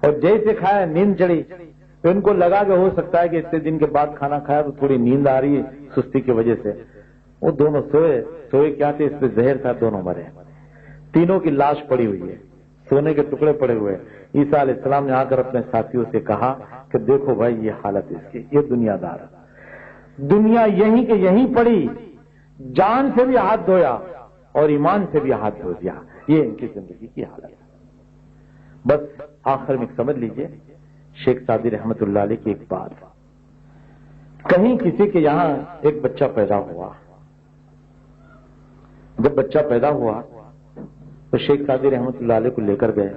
اور جیسے کھایا نیند چڑھی، تو ان کو لگا کہ ہو سکتا ہے کہ اتنے دن کے بعد کھانا کھایا تو تھوڑی نیند آ رہی ہے سستی کی وجہ سے۔ وہ دونوں سوئے کیا تھے، اس پہ زہر تھا، دونوں مرے۔ تینوں کی لاش پڑی ہوئی ہے، سونے کے ٹکڑے پڑے ہوئے۔ عیسیٰ علیہ السلام نے آ کر اپنے ساتھیوں سے کہا کہ دیکھو بھائی یہ حالت اس کی، یہ دنیا دار، دنیا یہیں کہ یہیں پڑی، جان سے بھی ہاتھ دھویا اور ایمان سے بھی ہاتھ دھو دیا، یہ ان کی زندگی کی حالت ہے۔ بس آخر میں سمجھ لیجئے شیخ سعدی رحمت اللہ علیہ کی ایک بات، کہیں کسی کے یہاں ایک بچہ پیدا ہوا، جب بچہ پیدا ہوا تو شیخ سعدی رحمت اللہ علیہ کو لے کر گئے،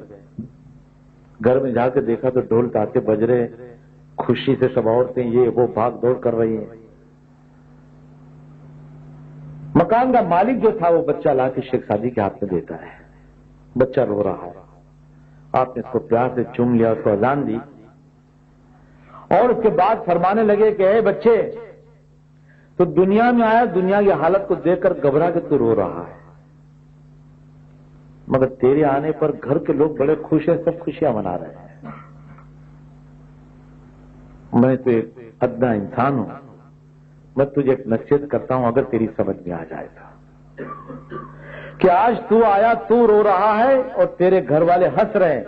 گھر میں جا کے دیکھا تو ڈھول تاتے بج رہے، خوشی سے سب عورتیں یہ وہ بھاگ دوڑ کر رہی ہیں۔ مکان کا مالک جو تھا وہ بچہ لا کے شیخ سعدی کے ہاتھ میں دیتا ہے، بچہ رو رہا ہے، آپ نے اس کو پیار سے چوم لیا، اس کو اذان دی، اور اس کے بعد فرمانے لگے کہ اے بچے تو دنیا میں آیا، دنیا کی حالت کو دیکھ کر گھبرا کے تو رو رہا ہے، مگر تیرے آنے پر گھر کے لوگ بڑے خوش ہیں، سب خوشیاں منا رہے ہیں، میں تو ایک ادنا انسان ہوں، میں تجھے ایک نصیحت کرتا ہوں، اگر تیری سمجھ میں آ جائے تو، کہ آج تو آیا، تو رو رہا ہے اور تیرے گھر والے ہنس رہے ہیں،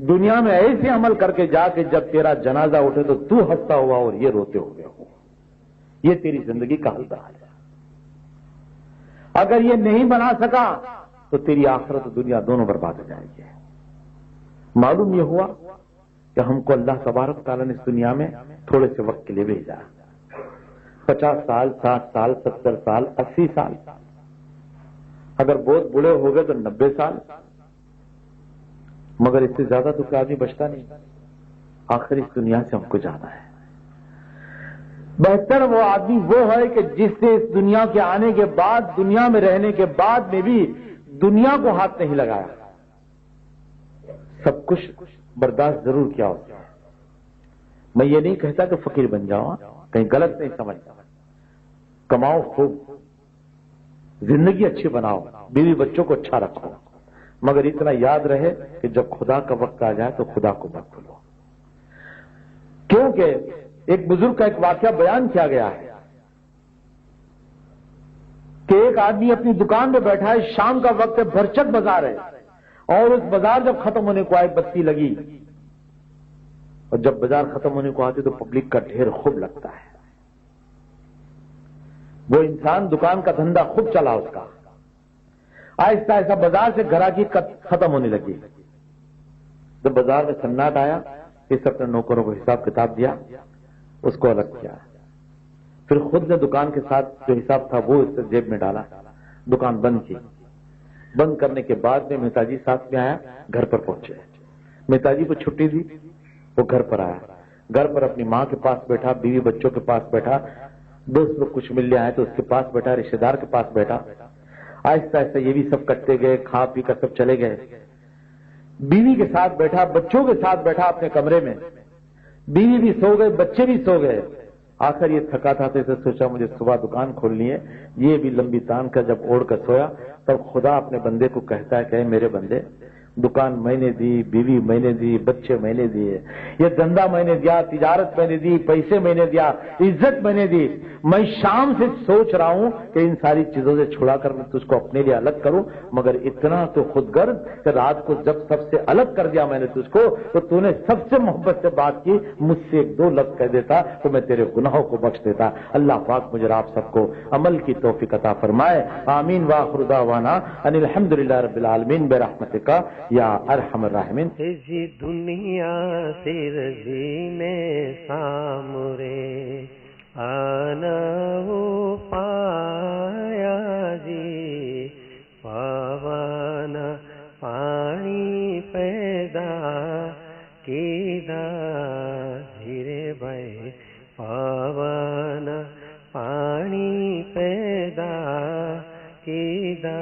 دنیا میں ایسے عمل کر کے جا کہ جب تیرا جنازہ اٹھے تو ہنستا ہوا اور یہ روتے ہوئے ہو. یہ تیری زندگی کا حل ہے. اگر یہ نہیں بنا سکا تو تیری آخرت و دنیا دونوں برباد ہو جائیں گے. معلوم یہ ہوا کہ ہم کو اللہ تبارک تعالیٰ نے اس دنیا میں تھوڑے سے وقت کے لیے بھیجا. 50 سال، 60 سال، 70 سال، 80 سال، اگر بہت بوڑھے ہو گئے تو 90 سال، مگر اس سے زیادہ تو کوئی آدمی بچتا نہیں. آخر اس دنیا سے ہم کو جانا ہے. بہتر وہ آدمی وہ ہے کہ جس سے اس دنیا کے آنے کے بعد، دنیا میں رہنے کے بعد میں بھی دنیا کو ہاتھ نہیں لگایا، سب کچھ برداشت ضرور کیا ہوتا ہے. میں یہ نہیں کہتا کہ فقیر بن جاؤ، کہیں غلط نہیں سمجھتا. کماؤ خوب، زندگی اچھی بناؤ، بیوی بچوں کو اچھا رکھو، مگر اتنا یاد رہے کہ جب خدا کا وقت آ جائے تو خدا کو مت بھولو. کیونکہ ایک بزرگ کا ایک واقعہ بیان کیا گیا ہے کہ ایک آدمی اپنی دکان پہ بیٹھا ہے، شام کا وقت ہے، بھرچک بازار ہے، اور اس بازار جب ختم ہونے کو آئے، بتی لگی، اور جب بازار ختم ہونے کو آتی تو پبلک کا ڈھیر خوب لگتا ہے. وہ انسان دکان کا دھندا خوب چلا اس کا، آہستہ آہستہ بازار سے گراہکی ختم ہونے لگی. جب بازار میں سناٹ آیا، اس اپنے نوکروں کو حساب کتاب دیا، اس کو الگ کیا، پھر خود نے دکان کے ساتھ جو حساب تھا وہ اس سے جیب میں ڈالا، دکان بند کی. بند کرنے کے بعد میں مہتا جی ساتھ میں آیا، گھر پر پہنچے. مہتا جی کو چھٹی دی، وہ گھر پر آیا، گھر پر اپنی ماں کے پاس بیٹھا، بیوی بچوں کے پاس بیٹھا، دوست لوگ کچھ ملنے آئے تو اس کے پاس بیٹھا، رشتے دار کے پاس بیٹھا. آہستہ آہستہ یہ بھی سب کٹتے گئے، کھا پی کر سب چلے گئے. بیوی کے ساتھ بیٹھا، بچوں کے ساتھ بیٹھا اپنے کمرے میں، بیوی بھی سو گئے، بچے بھی سو گئے. آخر یہ تھکا تھا تو اسے سوچا مجھے صبح دکان کھولنی ہے. یہ بھی لمبی تان کر جب اوڑھ کر سویا، تب خدا اپنے بندے کو کہتا ہے کہ میرے بندے، دکان میں نے دی، بیوی میں نے دی، بچے میں نے دیے، یہ دھندا میں نے دیا، تجارت میں نے دی، پیسے میں نے دیا، عزت میں نے دی. میں شام سے سوچ رہا ہوں کہ ان ساری چیزوں سے چھڑا کر میں تجھ کو اپنے لیے الگ کروں، مگر اتنا تو خود غرض کہ رات کو جب سب سے الگ کر دیا میں نے تجھ کو، تو تو نے سب سے محبت سے بات کی، مجھ سے 1-2 لفظ کہہ دیتا تو میں تیرے گناہوں کو بخش دیتا. اللہ پاک مجھے آپ سب کو عمل کی توفیق عطا فرمائے. آمین. وآخر دعوانا ان الحمدللہ رب العالمین برحمتک یا ارحم الراحمین. جی دنیا سے رضی میں سامرے آنا وہ پایا جی، پاوانا پانی پیدا کیدا دھیرے بھائی، پاوانا پانی پیدا کیدا